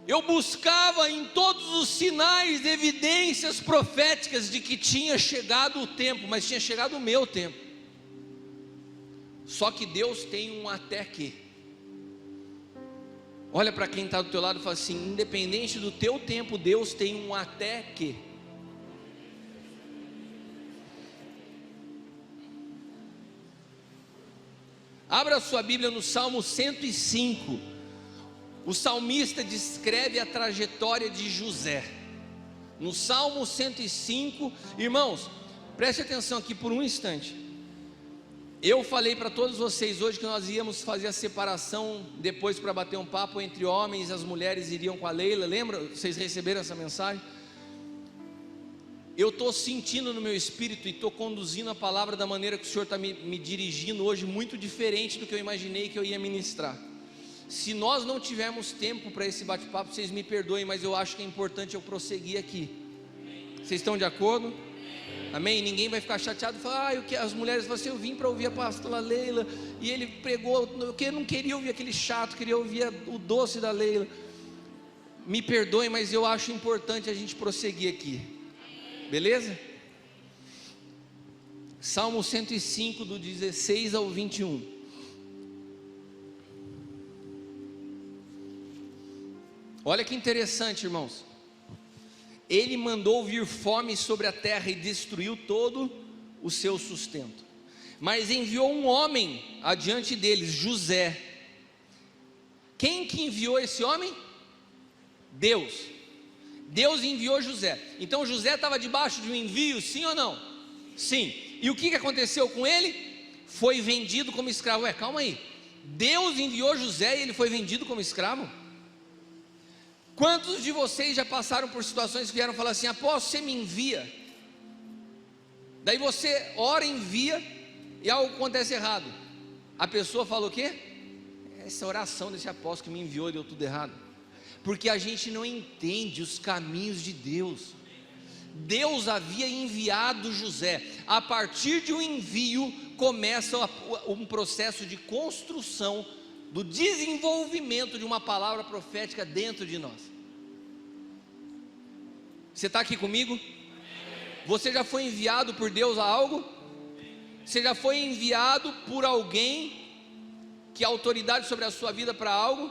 Eu buscava em todos os sinais, evidências proféticas de que tinha chegado o tempo, mas tinha chegado o meu tempo. Só que Deus tem um até que. Olha para quem está do teu lado e fala assim: independente do teu tempo, Deus tem um até que. Abra a sua Bíblia no Salmo 105. O salmista descreve a trajetória de José. No Salmo 105, irmãos, preste atenção aqui por um instante. Eu falei para todos vocês hoje que nós íamos fazer a separação depois para bater um papo entre homens e as mulheres iriam com a Leila. Lembra? Vocês receberam essa mensagem? Eu estou sentindo no meu espírito e estou conduzindo a palavra da maneira que o Senhor está me dirigindo hoje, muito diferente do que eu imaginei que eu ia ministrar. Se nós não tivermos tempo para esse bate-papo, vocês me perdoem, mas eu acho que é importante eu prosseguir aqui. Vocês estão de acordo? Amém? Ninguém vai ficar chateado e falar: as mulheres falam assim, eu vim para ouvir a pastora Leila, e ele pregou, eu não queria ouvir aquele chato, queria ouvir o doce da Leila. Me perdoem, mas eu acho importante a gente prosseguir aqui. Beleza? Salmo 105, do 16 ao 21. Olha que interessante, irmãos. Ele mandou vir fome sobre a terra e destruiu todo o seu sustento, mas enviou um homem adiante deles, José. Quem que enviou esse homem? Deus. Deus enviou José. Então José estava debaixo de um envio, sim ou não? Sim. E o que aconteceu com ele? Foi vendido como escravo. Calma aí, Deus enviou José e ele foi vendido como escravo? Quantos de vocês já passaram por situações que vieram falar assim: apóstolo, você me envia? Daí você ora, envia, e algo acontece errado. A pessoa fala o quê? Essa oração desse apóstolo que me enviou deu tudo errado. Porque a gente não entende os caminhos de Deus. Deus havia enviado José. A partir de um envio começa um processo de construção, do desenvolvimento de uma palavra profética dentro de nós. Você está aqui comigo? Você já foi enviado por Deus a algo? Você já foi enviado por alguém que é autoridade sobre a sua vida para algo?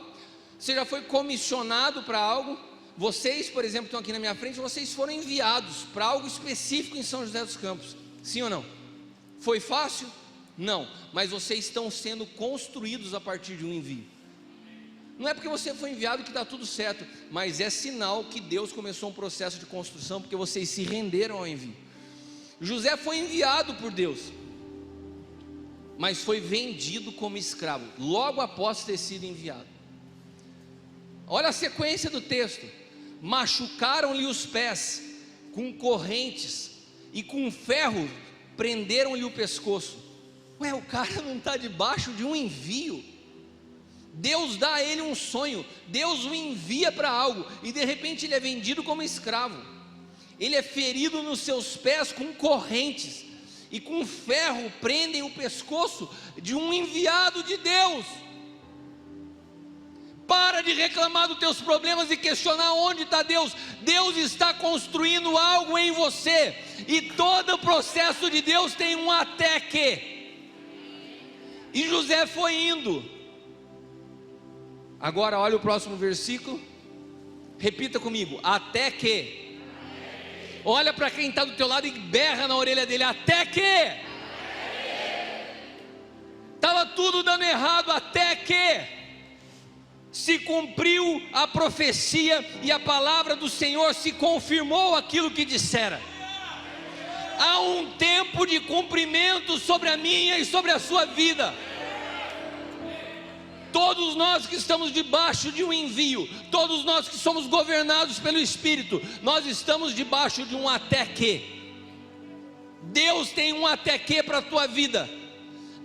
Você já foi comissionado para algo? Vocês, por exemplo, estão aqui na minha frente, vocês foram enviados para algo específico em São José dos Campos. Sim ou não? Foi fácil? Não, mas vocês estão sendo construídos a partir de um envio. Não é porque você foi enviado que está tudo certo, mas é sinal que Deus começou um processo de construção, porque vocês se renderam ao envio. José foi enviado por Deus, mas foi vendido como escravo, logo após ter sido enviado. Olha a sequência do texto: machucaram-lhe os pés com correntes, e com ferro prenderam-lhe o pescoço. O cara não está debaixo de um envio. Deus dá a ele um sonho, Deus o envia para algo, e de repente ele é vendido como escravo, ele é ferido nos seus pés com correntes, e com ferro prendem o pescoço de um enviado de Deus. Para de reclamar dos teus problemas e questionar onde está Deus. Deus está construindo algo em você, e todo o processo de Deus tem um até que. E José foi indo. Agora olha o próximo versículo, repita comigo: até que. Olha para quem está do teu lado e berra na orelha dele: até que. Estava tudo dando errado, até que se cumpriu a profecia e a palavra do Senhor se confirmou aquilo que dissera. Há um tempo de cumprimento sobre a minha e sobre a sua vida. Todos nós que estamos debaixo de um envio, todos nós que somos governados pelo Espírito, nós estamos debaixo de um até que. Deus tem um até que para a tua vida,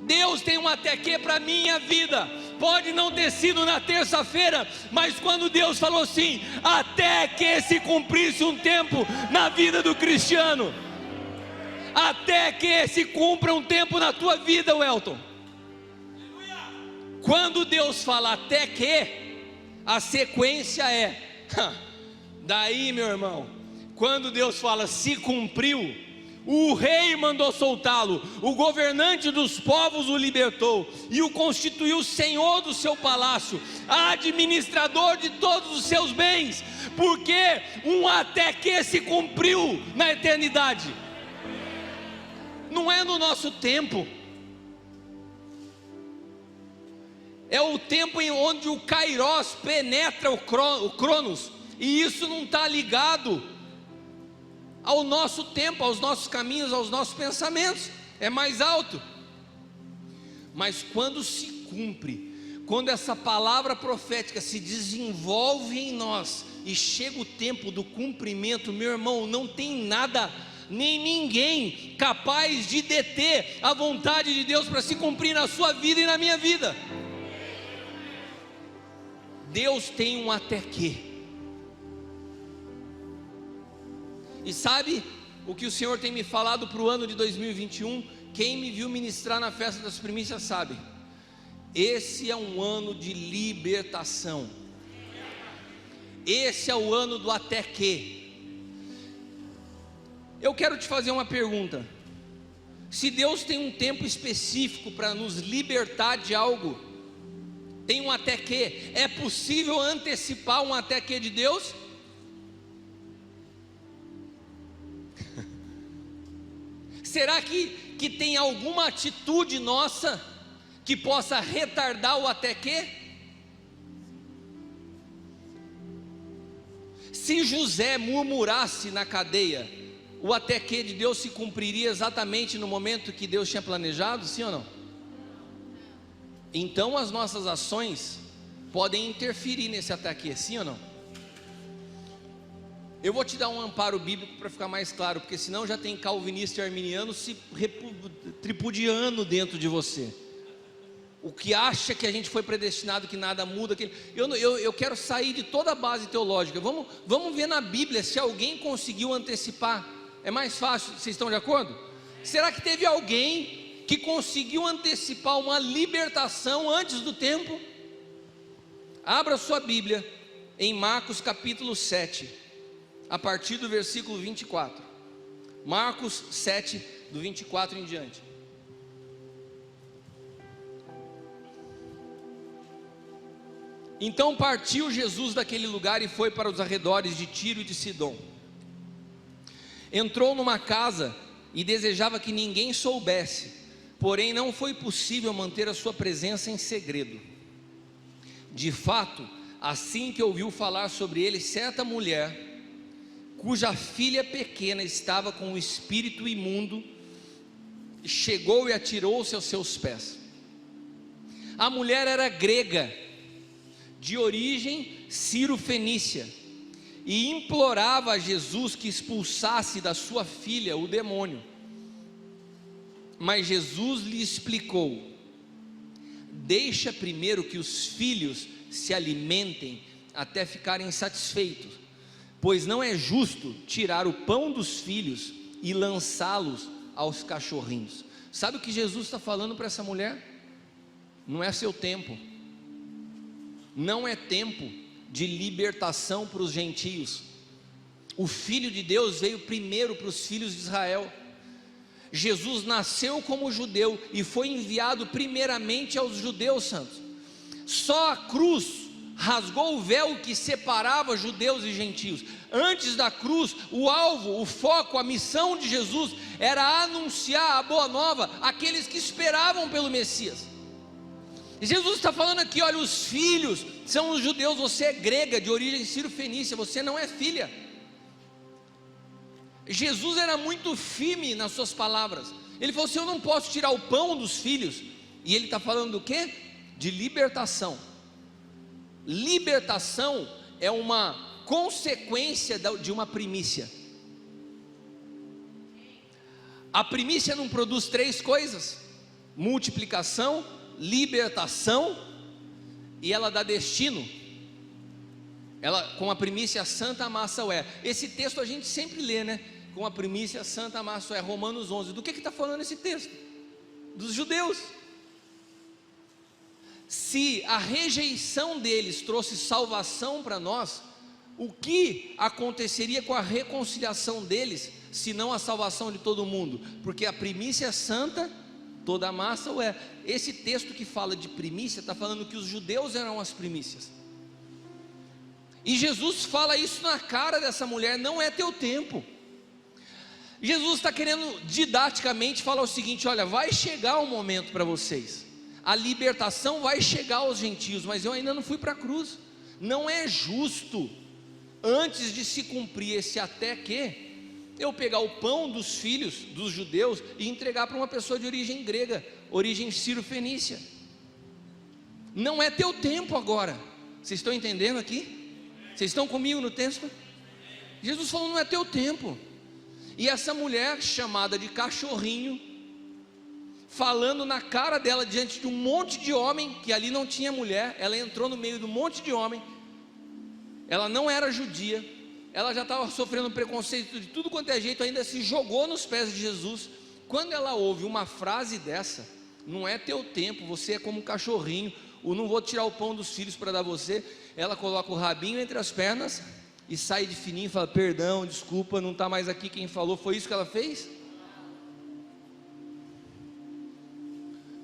Deus tem um até que para a minha vida. Pode não ter sido na terça-feira, mas quando Deus falou assim, até que se cumprisse um tempo na vida do cristiano, até que se cumpra um tempo na tua vida, Welton. Quando Deus fala até que, a sequência é, daí meu irmão, quando Deus fala se cumpriu, o rei mandou soltá-lo, o governante dos povos o libertou, e o constituiu senhor do seu palácio, administrador de todos os seus bens, porque um até que se cumpriu na eternidade. Não é no nosso tempo, é o tempo em onde o Kairos penetra o Cronos, e isso não está ligado ao nosso tempo, aos nossos caminhos, aos nossos pensamentos, é mais alto. Mas quando se cumpre, quando essa palavra profética se desenvolve em nós, e chega o tempo do cumprimento, meu irmão, não tem nada, nem ninguém capaz de deter a vontade de Deus para se cumprir na sua vida e na minha vida. Deus tem um até que. E sabe o que o Senhor tem me falado para o ano de 2021? Quem me viu ministrar na festa das primícias sabe. Esse é um ano de libertação. Esse é o ano do até que. Eu quero te fazer uma pergunta. Se Deus tem um tempo específico para nos libertar de algo, tem um até que, é possível antecipar um até que de Deus? Será que tem alguma atitude nossa que possa retardar o até que? Se José murmurasse na cadeia, o até que de Deus se cumpriria exatamente no momento que Deus tinha planejado, sim ou não? Então as nossas ações podem interferir nesse até que, sim ou não? Eu vou te dar um amparo bíblico para ficar mais claro, porque senão já tem calvinista e arminiano se tripudiando dentro de você. O que acha que a gente foi predestinado, que nada muda. Eu quero sair de toda a base teológica. Vamos ver na Bíblia se alguém conseguiu antecipar. É mais fácil, vocês estão de acordo? Será que teve alguém que conseguiu antecipar uma libertação antes do tempo? Abra sua Bíblia em Marcos capítulo 7. A partir do versículo 24, Marcos 7, do 24 em diante. Então partiu Jesus daquele lugar e foi para os arredores de Tiro e de Sidom. Entrou numa casa e desejava que ninguém soubesse, porém não foi possível manter a sua presença em segredo. De fato, assim que ouviu falar sobre ele, certa mulher, cuja filha pequena estava com o espírito imundo, chegou e atirou-se aos seus pés. A mulher era grega, de origem sírio-fenícia, e implorava a Jesus que expulsasse da sua filha o demônio. Mas Jesus lhe explicou: deixa primeiro que os filhos se alimentem até ficarem satisfeitos, pois não é justo tirar o pão dos filhos e lançá-los aos cachorrinhos. Sabe o que Jesus está falando para essa mulher? Não é seu tempo, não é tempo de libertação para os gentios. O Filho de Deus veio primeiro para os filhos de Israel. Jesus nasceu como judeu e foi enviado primeiramente aos judeus santos. Só a cruz rasgou o véu que separava judeus e gentios. Antes da cruz, o alvo, o foco, a missão de Jesus era anunciar a boa nova àqueles que esperavam pelo Messias. Jesus está falando aqui, olha, os filhos são os judeus, você é grega, de origem sírio-fenícia, você não é filha. Jesus era muito firme nas suas palavras. Ele falou assim: eu não posso tirar o pão dos filhos. E ele está falando do quê? De libertação. Libertação é uma consequência de uma primícia. A primícia não produz três coisas: multiplicação, libertação, e ela dá destino. Ela, com a primícia santa, a massa é. Esse texto a gente sempre lê, né? Com a primícia santa, a massa é. Romanos 11. Do que está falando esse texto? Dos judeus. Se a rejeição deles trouxe salvação para nós, o que aconteceria com a reconciliação deles, se não a salvação de todo mundo? Porque a primícia santa, toda a massa o é. Esse texto que fala de primícia está falando que os judeus eram as primícias. E Jesus fala isso na cara dessa mulher: não é teu tempo. Jesus está querendo didaticamente falar o seguinte: olha, vai chegar um momento para vocês, a libertação vai chegar aos gentios, mas eu ainda não fui para a cruz. Não é justo, antes de se cumprir esse até que, eu pegar o pão dos filhos dos judeus e entregar para uma pessoa de origem grega, origem sírio-fenícia. Não é teu tempo agora. Vocês estão entendendo aqui? Vocês estão comigo no texto? Jesus falou: não é teu tempo. E essa mulher chamada de cachorrinho, falando na cara dela, diante de um monte de homem, que ali não tinha mulher, ela entrou no meio de um monte de homem, ela não era judia, ela já estava sofrendo preconceito de tudo quanto é jeito, ainda se jogou nos pés de Jesus. Quando ela ouve uma frase dessa: não é teu tempo, você é como um cachorrinho, eu não vou tirar o pão dos filhos para dar você, ela coloca o rabinho entre as pernas e sai de fininho e fala: perdão, desculpa, não está mais aqui quem falou. Foi isso que ela fez?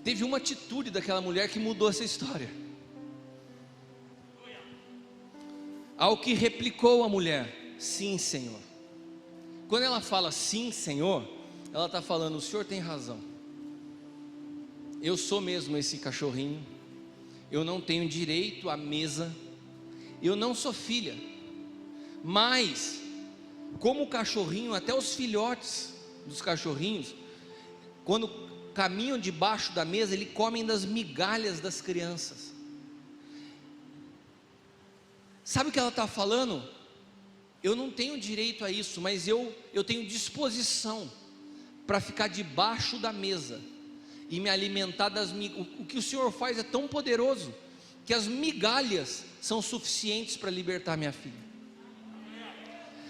Teve uma atitude daquela mulher que mudou essa história. Ao que replicou a mulher: sim, Senhor. Quando ela fala sim, Senhor, ela está falando: o Senhor tem razão, eu sou mesmo esse cachorrinho, eu não tenho direito à mesa, eu não sou filha, mas como o cachorrinho, até os filhotes dos cachorrinhos, quando caminham debaixo da mesa, eles comem das migalhas das crianças. Sabe o que ela está falando? Eu não tenho direito a isso, mas eu tenho disposição para ficar debaixo da mesa e me alimentar das migalhas. O que o Senhor faz é tão poderoso, que as migalhas são suficientes para libertar minha filha.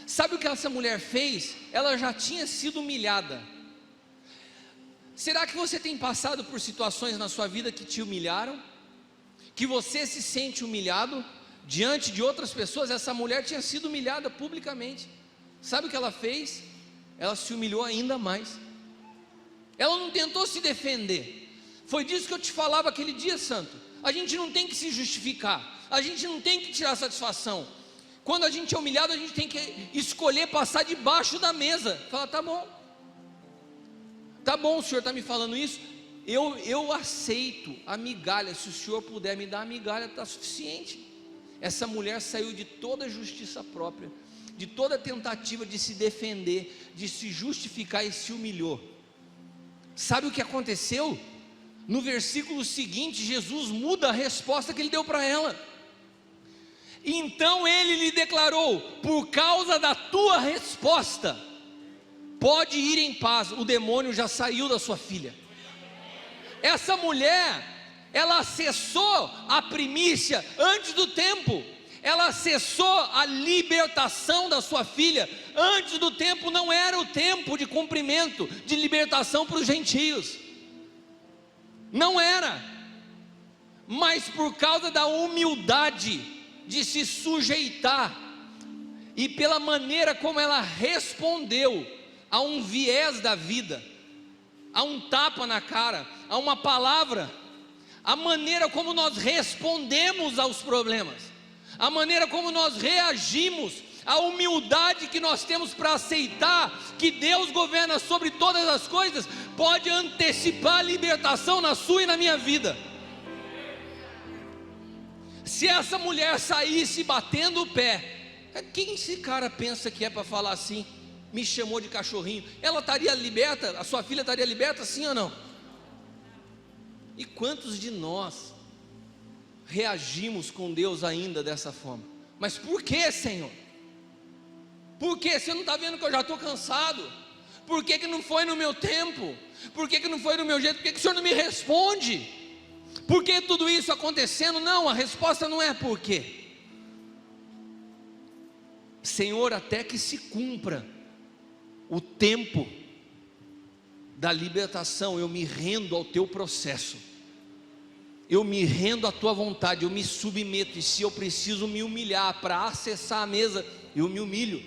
Sabe o que essa mulher fez? Ela já tinha sido humilhada. Será que você tem passado por situações na sua vida que te humilharam? Que você se sente humilhado diante de outras pessoas? Essa mulher tinha sido humilhada publicamente. Sabe o que ela fez? Ela se humilhou ainda mais. Ela não tentou se defender. Foi disso que eu te falava aquele dia, santo. A gente não tem que se justificar, a gente não tem que tirar satisfação. Quando a gente é humilhado, a gente tem que escolher passar debaixo da mesa. Falar: tá bom, o Senhor está me falando isso, eu aceito a migalha. Se o Senhor puder me dar a migalha, está suficiente. Essa mulher saiu de toda justiça própria, de toda tentativa de se defender, de se justificar, e se humilhou. Sabe o que aconteceu? No versículo seguinte, Jesus muda a resposta que ele deu para ela. Então ele lhe declarou: por causa da tua resposta, pode ir em paz, o demônio já saiu da sua filha. Essa mulher ela acessou a primícia antes do tempo, ela acessou a libertação da sua filha antes do tempo. Não era o tempo de cumprimento, de libertação para os gentios, não era, mas por causa da humildade de se sujeitar, e pela maneira como ela respondeu a um viés da vida, a um tapa na cara, a uma palavra, a maneira como nós respondemos aos problemas, a maneira como nós reagimos, a humildade que nós temos para aceitar que Deus governa sobre todas as coisas, pode antecipar a libertação na sua e na minha vida. Se essa mulher saísse batendo o pé, quem esse cara pensa que é para falar assim? Me chamou de cachorrinho. Ela estaria liberta? A sua filha estaria liberta, sim ou não? E quantos de nós reagimos com Deus ainda dessa forma? Mas por que, Senhor? Por que? Você não está vendo que eu já estou cansado? Por que não foi no meu tempo? Por que não foi no meu jeito? Por que o Senhor não me responde? Por que tudo isso acontecendo? Não, a resposta não é por quê. Senhor, até que se cumpra o tempo da libertação, eu me rendo ao teu processo, eu me rendo à tua vontade, eu me submeto, e se eu preciso me humilhar para acessar a mesa, eu me humilho.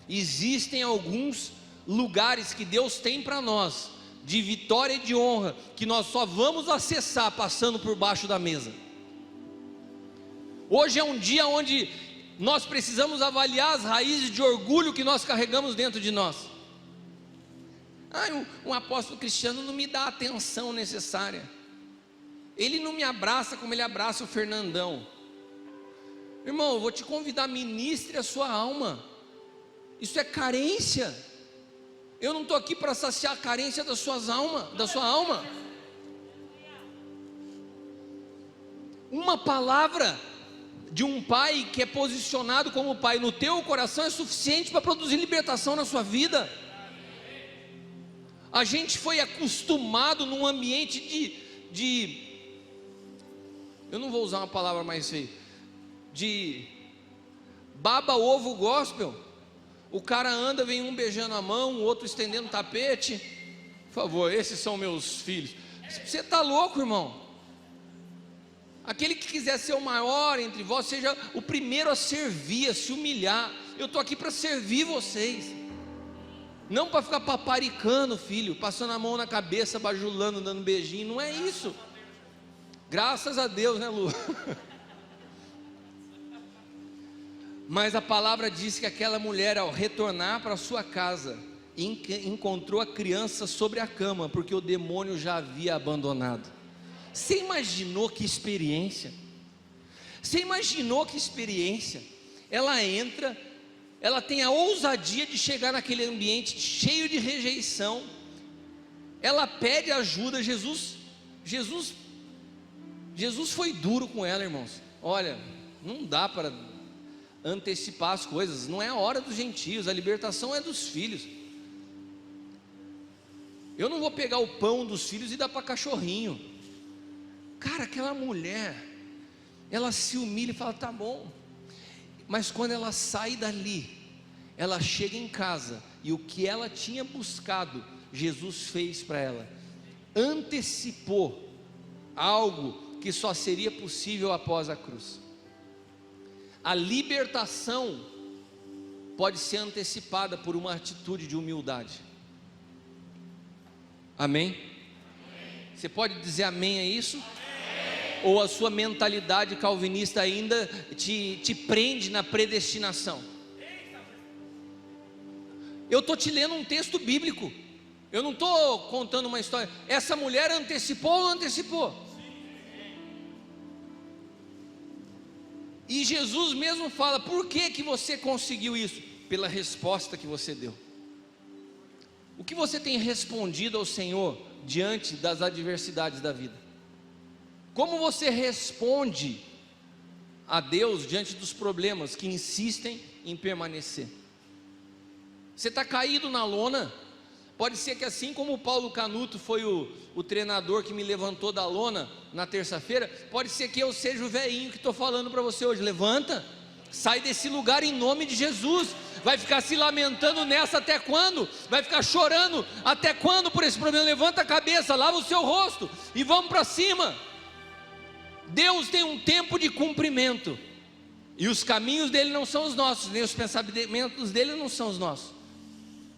Existem alguns lugares que Deus tem para nós, de vitória e de honra, que nós só vamos acessar passando por baixo da mesa. Hoje é um dia onde nós precisamos avaliar as raízes de orgulho que nós carregamos dentro de nós. Um apóstolo cristiano não me dá a atenção necessária, ele não me abraça como ele abraça o Fernandão. Irmão, eu vou te convidar, ministre a sua alma. Isso é carência. Eu não estou aqui para saciar a carência da sua alma. Uma palavra de um pai que é posicionado como pai no teu coração é suficiente para produzir libertação na sua vida. A gente foi acostumado num ambiente eu não vou usar uma palavra mais feia, de baba ovo gospel. O cara anda, vem um beijando a mão, o outro estendendo o tapete. Por favor, esses são meus filhos. Você está louco, irmão? Aquele que quiser ser o maior entre vós, seja o primeiro a servir, a se humilhar. Eu estou aqui para servir vocês, não para ficar paparicando, filho, passando a mão na cabeça, bajulando, dando beijinho. Não é isso. Graças a Deus, né, Lu? Mas a palavra diz que aquela mulher, ao retornar para sua casa, encontrou a criança sobre a cama, porque o demônio já havia abandonado. Você imaginou que experiência? Você imaginou que experiência? Ela entra, ela tem a ousadia de chegar naquele ambiente cheio de rejeição, ela pede ajuda. Jesus foi duro com ela, irmãos. Olha, não dá para antecipar as coisas, não é a hora dos gentios, a libertação é dos filhos. Eu não vou pegar o pão dos filhos e dar para cachorrinho. Cara, aquela mulher, ela se humilha e fala, tá bom. Mas quando ela sai dali, ela chega em casa, e o que ela tinha buscado, Jesus fez para ela. Antecipou algo que só seria possível após a cruz. A libertação pode ser antecipada por uma atitude de humildade. Amém? Você pode dizer amém a isso? Amém. Ou a sua mentalidade calvinista ainda te prende na predestinação? Eu estou te lendo um texto bíblico, eu não estou contando uma história. Essa mulher antecipou ou não antecipou? E Jesus mesmo fala, por que você conseguiu isso? Pela resposta que você deu. O que você tem respondido ao Senhor diante das adversidades da vida? Como você responde a Deus diante dos problemas que insistem em permanecer? Você está caído na lona, Pode ser que assim como o Paulo Canuto foi o treinador que me levantou da lona na terça-feira, pode ser que eu seja o velhinho que estou falando para você hoje. Levanta, sai desse lugar em nome de Jesus. Vai ficar se lamentando nessa até quando? Vai ficar chorando até quando por esse problema? Levanta a cabeça, lava o seu rosto e vamos para cima. Deus tem um tempo de cumprimento, e os caminhos dele não são os nossos, nem os pensamentos dele não são os nossos.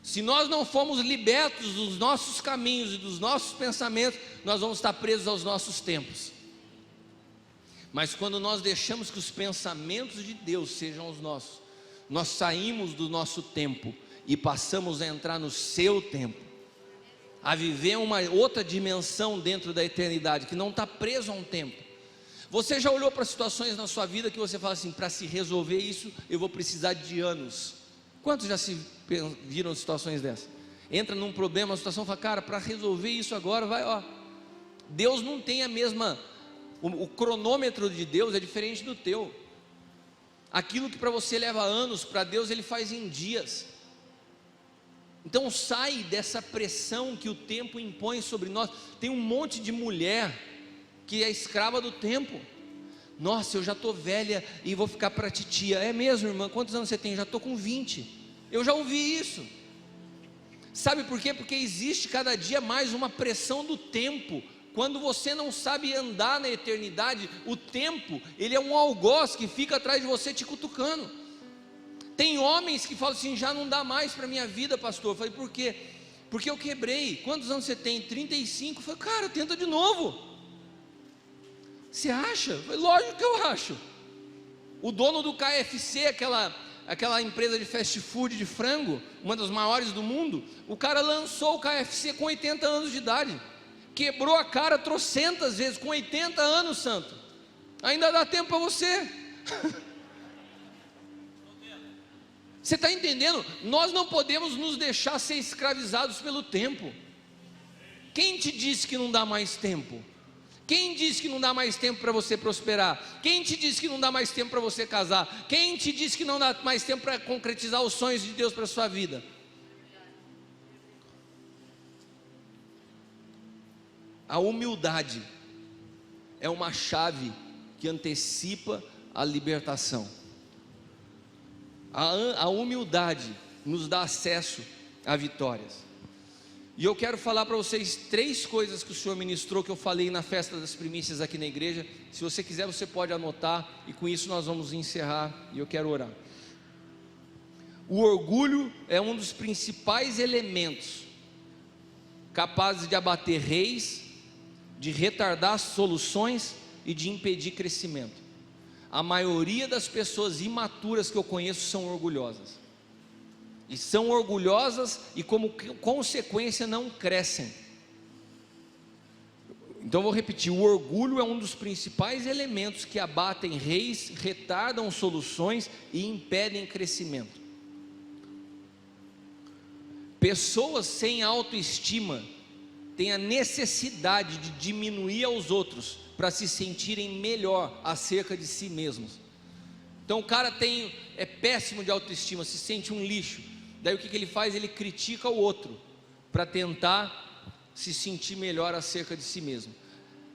Se nós não formos libertos dos nossos caminhos e dos nossos pensamentos, nós vamos estar presos aos nossos tempos. Mas quando nós deixamos que os pensamentos de Deus sejam os nossos, nós saímos do nosso tempo e passamos a entrar no seu tempo, a viver uma outra dimensão dentro da eternidade, que não está preso a um tempo. Você já olhou para situações na sua vida que você fala assim: para se resolver isso, eu vou precisar de anos? Quantos já se viram situações dessas? Entra num problema, uma situação, fala: cara, para resolver isso agora, vai, ó. Deus não tem a mesma, o cronômetro de Deus é diferente do teu. Aquilo que para você leva anos, para Deus Ele faz em dias. Então sai dessa pressão que o tempo impõe sobre nós. Tem um monte de mulher que é escrava do tempo. Nossa, eu já estou velha e vou ficar para titia. É mesmo, irmã? Quantos anos você tem? Já estou com 20. Eu já ouvi isso. Sabe por quê? Porque existe cada dia mais uma pressão do tempo. Quando você não sabe andar na eternidade, o tempo, ele é um algoz que fica atrás de você te cutucando. Tem homens que falam assim: já não dá mais para a minha vida, pastor. Eu falei: por quê? Porque eu quebrei. Quantos anos você tem? 35. Eu falei: cara, tenta de novo. Você acha? Eu falei: lógico que eu acho. O dono do KFC, aquela empresa de fast food de frango, uma das maiores do mundo, o cara lançou o KFC com 80 anos de idade. Quebrou a cara trocentas vezes, com 80 anos, santo. Ainda dá tempo para você. Você está entendendo? Nós não podemos nos deixar ser escravizados pelo tempo. Quem te disse que não dá mais tempo? Quem disse que não dá mais tempo para você prosperar? Quem te disse que não dá mais tempo para você casar? Quem te disse que não dá mais tempo para concretizar os sonhos de Deus para a sua vida? A humildade é uma chave que antecipa a libertação. A humildade nos dá acesso a vitórias. E eu quero falar para vocês 3 coisas que o Senhor ministrou, que eu falei na festa das primícias aqui na igreja. Se você quiser, você pode anotar, e com isso nós vamos encerrar, e eu quero orar. O orgulho é um dos principais elementos capazes de abater reis, de retardar soluções e de impedir crescimento. A maioria das pessoas imaturas que eu conheço são orgulhosas. E são orgulhosas e, como consequência, não crescem. Então eu vou repetir: o orgulho é um dos principais elementos que abatem reis, retardam soluções e impedem crescimento. Pessoas sem autoestima têm a necessidade de diminuir aos outros para se sentirem melhor acerca de si mesmos. Então o cara é péssimo de autoestima, se sente um lixo. Daí o que ele faz? Ele critica o outro para tentar se sentir melhor acerca de si mesmo.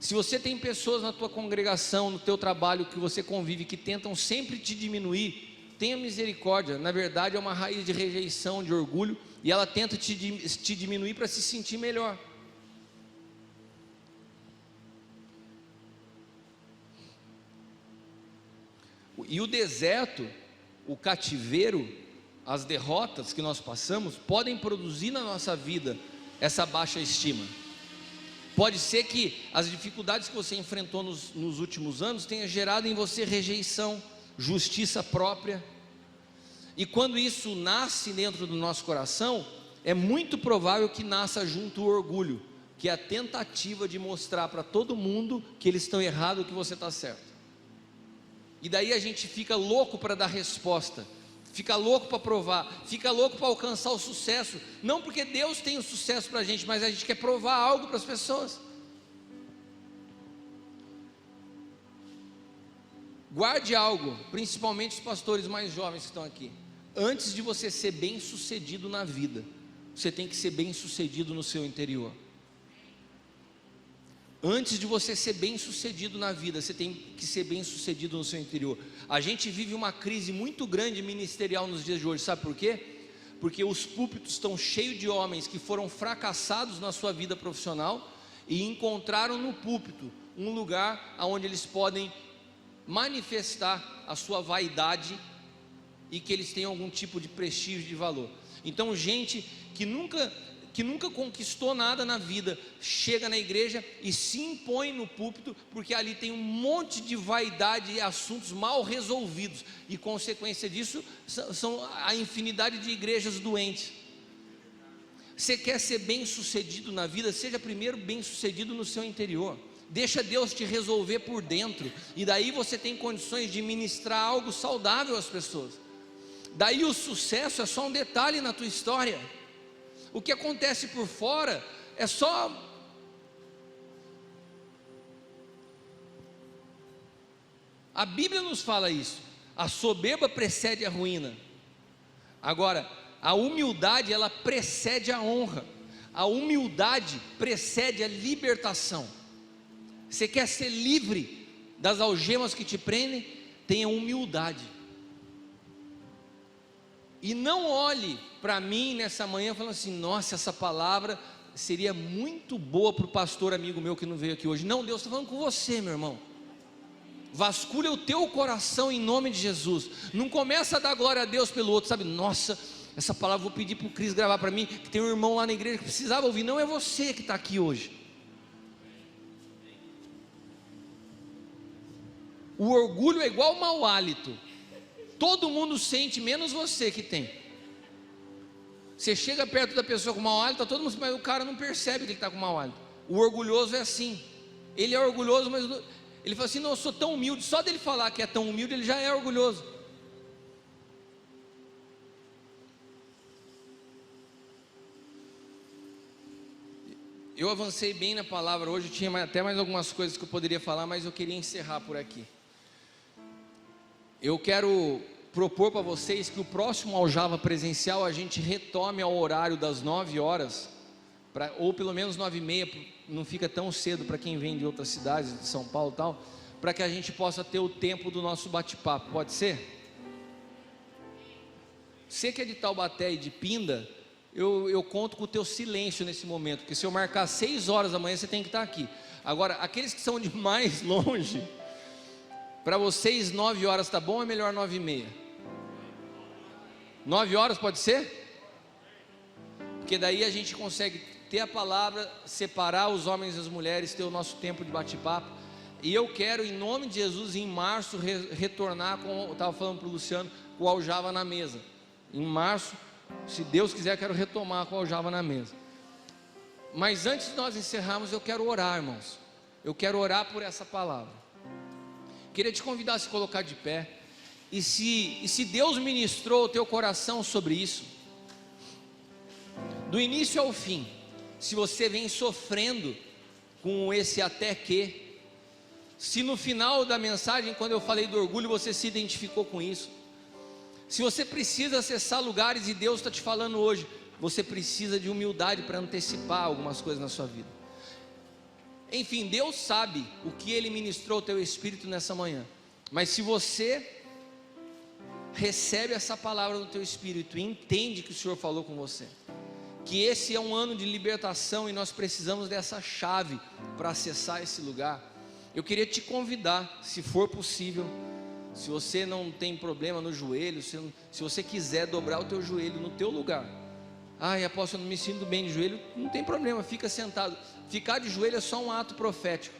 Se você tem pessoas na tua congregação, no teu trabalho que você convive, que tentam sempre te diminuir, tenha misericórdia. Na verdade é uma raiz de rejeição, de orgulho, e ela tenta te diminuir para se sentir melhor. E o deserto, o cativeiro, as derrotas que nós passamos podem produzir na nossa vida essa baixa estima. Pode ser que as dificuldades que você enfrentou nos últimos anos tenha gerado em você rejeição, justiça própria. E quando isso nasce dentro do nosso coração, é muito provável que nasça junto o orgulho, que é a tentativa de mostrar para todo mundo que eles estão errados e que você está certo. E daí a gente fica louco para dar resposta, fica louco para provar, fica louco para alcançar o sucesso. Não porque Deus tem o sucesso para a gente, mas a gente quer provar algo para as pessoas. Guarde algo, principalmente os pastores mais jovens que estão aqui. Antes de você ser bem sucedido na vida, você tem que ser bem sucedido no seu interior. Antes de você ser bem sucedido na vida, você tem que ser bem sucedido no seu interior. A gente vive uma crise muito grande ministerial nos dias de hoje, sabe por quê? Porque os púlpitos estão cheios de homens que foram fracassados na sua vida profissional e encontraram no púlpito um lugar onde eles podem manifestar a sua vaidade e que eles tenham algum tipo de prestígio, de valor. Então, gente que nunca conquistou nada na vida, chega na igreja e se impõe no púlpito, porque ali tem um monte de vaidade e assuntos mal resolvidos, e consequência disso são a infinidade de igrejas doentes. Você quer ser bem sucedido na vida? Seja primeiro bem sucedido no seu interior. Deixa Deus te resolver por dentro, e daí você tem condições de ministrar algo saudável às pessoas. Daí o sucesso é só um detalhe na tua história. O que acontece por fora é só... A Bíblia nos fala isso. A soberba precede a ruína. Agora, a humildade, ela precede a honra. A humildade precede a libertação. Você quer ser livre das algemas que te prendem? Tenha humildade. E não olhe para mim nessa manhã falando assim: nossa, essa palavra seria muito boa para o pastor amigo meu que não veio aqui hoje. Não, Deus está falando com você, meu irmão. Vasculha o teu coração em nome de Jesus. Não começa a dar glória a Deus pelo outro, sabe? Nossa, essa palavra vou pedir para o Cris gravar para mim, que tem um irmão lá na igreja que precisava ouvir. Não é você que está aqui hoje. O orgulho é igual ao mau hálito. Todo mundo sente, menos você que tem. Você chega perto da pessoa com mau hálito, todo mundo, mas o cara não percebe que ele está com mau hálito. O orgulhoso é assim. Ele é orgulhoso, mas ele fala assim: não, eu sou tão humilde. Só dele falar que é tão humilde, ele já é orgulhoso. Eu avancei bem na palavra hoje, tinha até mais algumas coisas que eu poderia falar, mas eu queria encerrar por aqui. Eu quero propor para vocês que o próximo Aljava presencial a gente retome ao horário das 9 horas, ou pelo menos 9h30, não fica tão cedo para quem vem de outras cidades, de São Paulo e tal, para que a gente possa ter o tempo do nosso bate-papo, pode ser? Você que é de Taubaté e de Pinda, eu conto com o teu silêncio nesse momento, porque se eu marcar 6 horas da manhã, você tem que estar aqui. Agora, aqueles que são de mais longe, para vocês 9 horas tá bom ou é melhor 9h30? 9 horas pode ser? Porque daí a gente consegue ter a palavra, separar os homens e as mulheres, ter o nosso tempo de bate-papo. E eu quero, em nome de Jesus, em março, retornar, como eu estava falando para o Luciano, com o Aljava na mesa. Em março, se Deus quiser, eu quero retomar com o Aljava na mesa. Mas antes de nós encerrarmos, eu quero orar, irmãos. Eu quero orar por essa palavra. Queria te convidar a se colocar de pé. E se Deus ministrou o teu coração sobre isso, do início ao fim, se você vem sofrendo com esse até que, se no final da mensagem, quando eu falei do orgulho, você se identificou com isso, se você precisa acessar lugares e Deus está te falando hoje, você precisa de humildade para antecipar algumas coisas na sua vida. Enfim, Deus sabe o que Ele ministrou ao teu espírito nessa manhã. Mas se você recebe essa palavra no teu espírito e entende que o Senhor falou com você, que esse é um ano de libertação e nós precisamos dessa chave para acessar esse lugar, eu queria te convidar, se for possível, se você não tem problema no joelho, se você quiser dobrar o teu joelho no teu lugar. Ai, apóstolo, eu não me sinto bem de joelho. Não tem problema, fica sentado. Ficar de joelho é só um ato profético.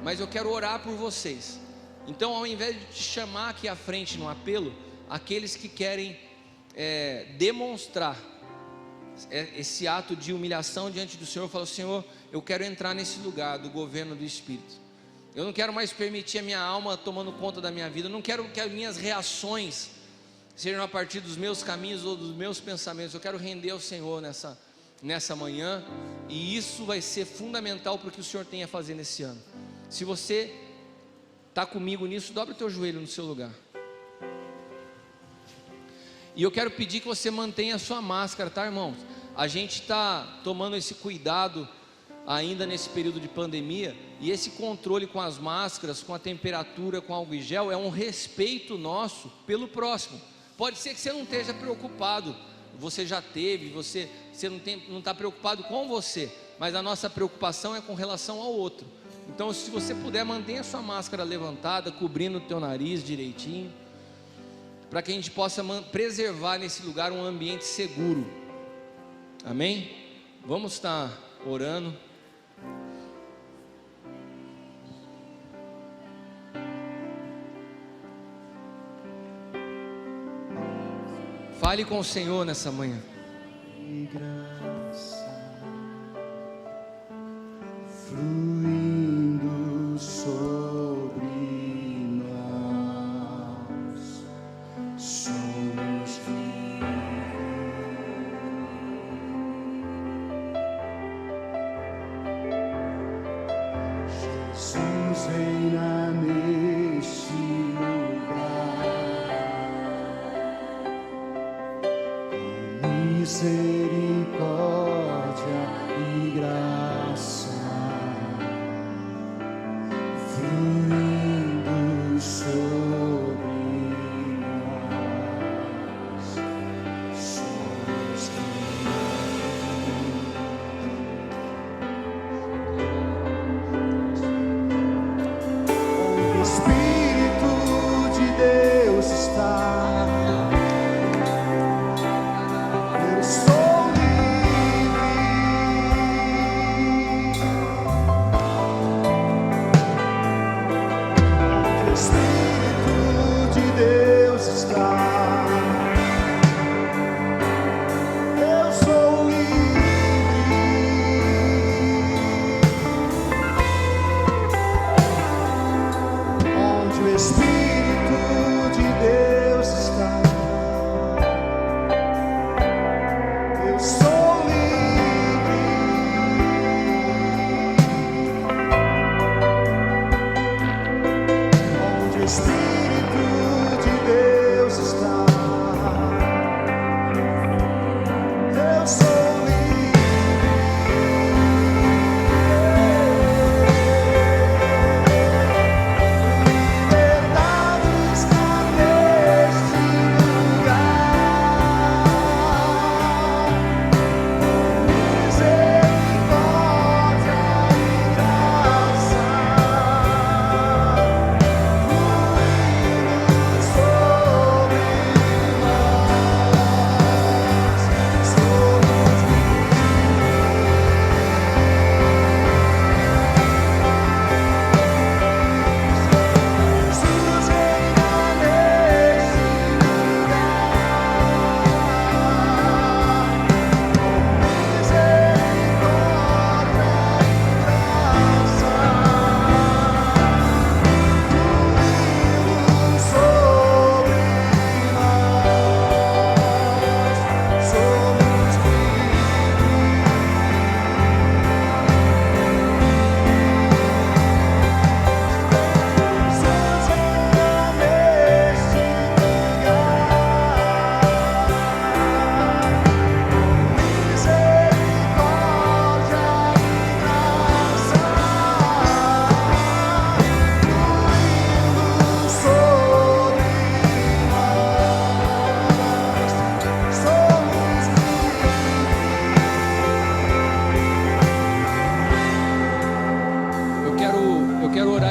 Mas eu quero orar por vocês. Então, ao invés de te chamar aqui à frente no apelo, aqueles que querem demonstrar esse ato de humilhação diante do Senhor, falam: Senhor, eu quero entrar nesse lugar do governo do Espírito. Eu não quero mais permitir a minha alma tomando conta da minha vida. Eu não quero que as minhas reações sejam a partir dos meus caminhos ou dos meus pensamentos. Eu quero render ao Senhor nessa manhã, e isso vai ser fundamental para o que o Senhor tem a fazer nesse ano. Se você está comigo nisso, dobre o teu joelho no seu lugar. E eu quero pedir que você mantenha a sua máscara, tá, irmãos? a gente está tomando esse cuidado ainda nesse período de pandemia, e esse controle com as máscaras, com a temperatura, com álcool em gel, é um respeito nosso pelo próximo. Pode ser que você não esteja preocupado, você já teve, você não está preocupado com você, mas a nossa preocupação é com relação ao outro. Então, se você puder, mantenha a sua máscara levantada, cobrindo o teu nariz direitinho, para que a gente possa preservar nesse lugar um ambiente seguro. Amém? Vamos estar orando. Fale com o Senhor nessa manhã. E graça fluindo sobre nós, somos livres. Jesus reina neste lugar. Misericórdia e graça fluindo sobre nós, somos onde o Espírito de Deus está.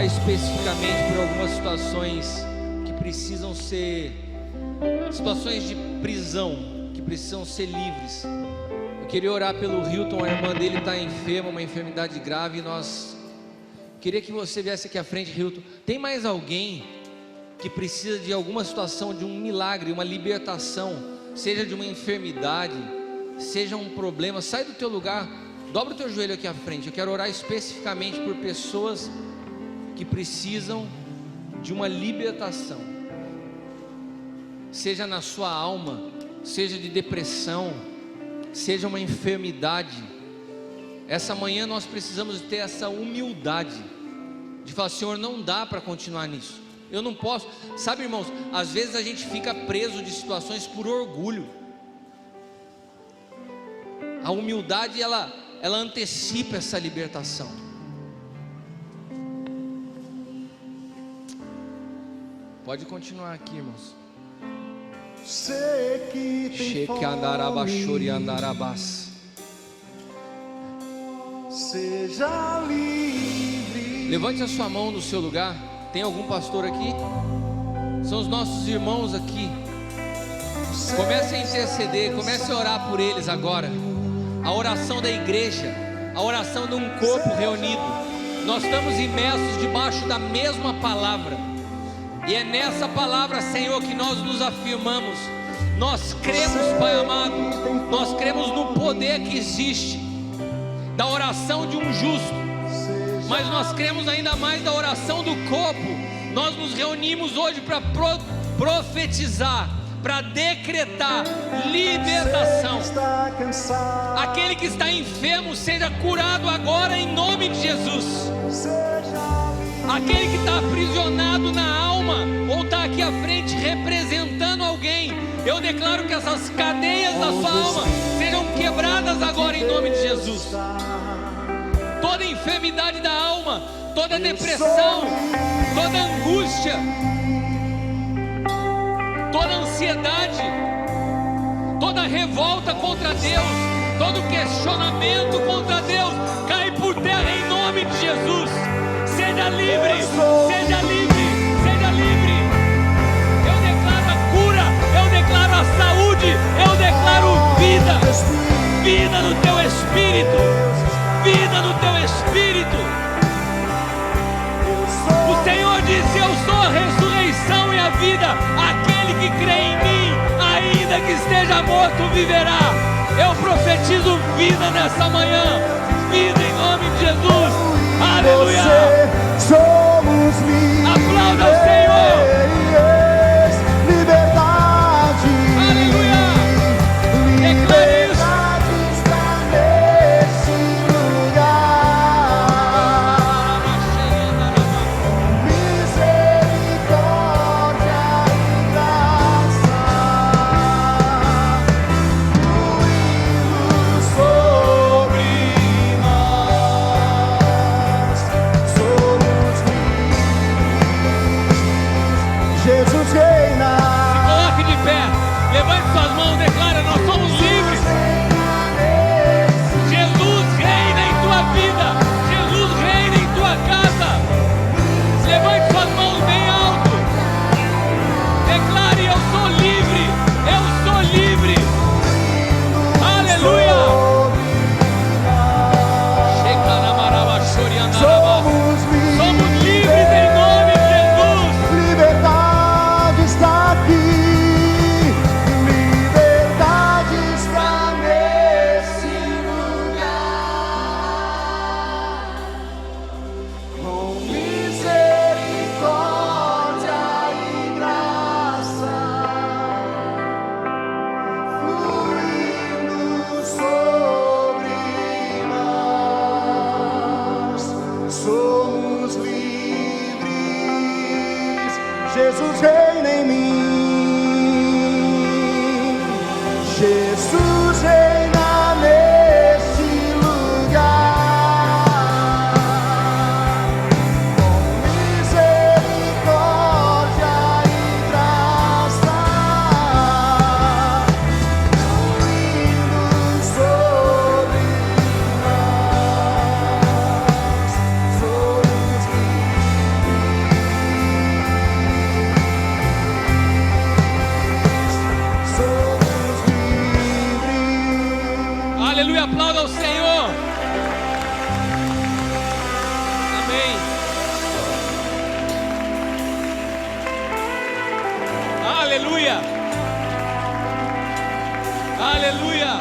Especificamente por algumas situações que precisam ser situações de prisão, que precisam ser livres. Eu queria orar pelo Hilton, a irmã dele está enferma, uma enfermidade grave, e nós queria que você viesse aqui à frente, Hilton. Tem mais alguém que precisa de alguma situação, de um milagre, uma libertação, seja de uma enfermidade, seja um problema? Sai do teu lugar, dobra o teu joelho aqui à frente. Eu quero orar especificamente por pessoas que precisam de uma libertação, seja na sua alma, seja de depressão, seja uma enfermidade. Essa manhã nós precisamos ter essa humildade de falar: Senhor, não dá para continuar nisso, eu não posso. Sabe, irmãos, às vezes a gente fica preso de situações por orgulho. A humildade, ela antecipa essa libertação. Pode continuar aqui, irmãos. Sei que tem fome, seja livre. Levante a sua mão no seu lugar. Tem algum pastor aqui? São os nossos irmãos aqui. Comece a interceder, comece a orar por eles agora. A oração da igreja, a oração de um corpo reunido. Nós estamos imersos debaixo da mesma palavra, e é nessa palavra, Senhor, que nós nos afirmamos. Nós cremos, Pai amado, nós cremos no poder que existe da oração de um justo, mas nós cremos ainda mais da oração do corpo. Nós nos reunimos hoje para profetizar, para decretar libertação. Aquele que está enfermo seja curado agora em nome de Jesus. Aquele que está aprisionado na alma, ou está aqui à frente representando alguém, eu declaro que essas cadeias da sua alma sejam quebradas agora em nome de Jesus. Toda enfermidade da alma, toda depressão, toda angústia, toda ansiedade, toda revolta contra Deus, todo questionamento contra Deus, cai por terra em nome de Jesus. Seja livre, seja livre, seja livre. Eu declaro a cura, eu declaro a saúde, eu declaro vida, vida no teu espírito, vida no teu espírito. O Senhor disse: eu sou a ressurreição e a vida. Aquele que crê em mim, ainda que esteja morto, viverá. Eu profetizo vida nessa manhã, vida em nome de Jesus. Aleluia. Somos livres. Aplauda o Senhor. Liberdade. Aleluia. Declare isso. Liberdade está nesse lugar. Misericórdia e graça fluindo sobre nós. Somos livres. Jesus reina. Coloque de pé, levante suas mãos, declara: nós somos livres. Jesus reina em tua vida, Jesus reina em tua casa. Levante suas mãos bem alto, declare: eu sou livre, eu sou livre. Aleluia. Somos livres em nome de Jesus. Liberdade está aqui. Liberdade está nesse lugar. Com misericórdia e graça fluindo sobre nós. Somos livres. Jesus reina em mim. Jesus reina nesse lugar. Com misericórdia e graça fluindo sobre nós. Somos livres. Aleluia, aplauda ao Senhor. Amém. Aleluia. Aleluia.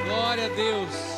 Glória a Deus.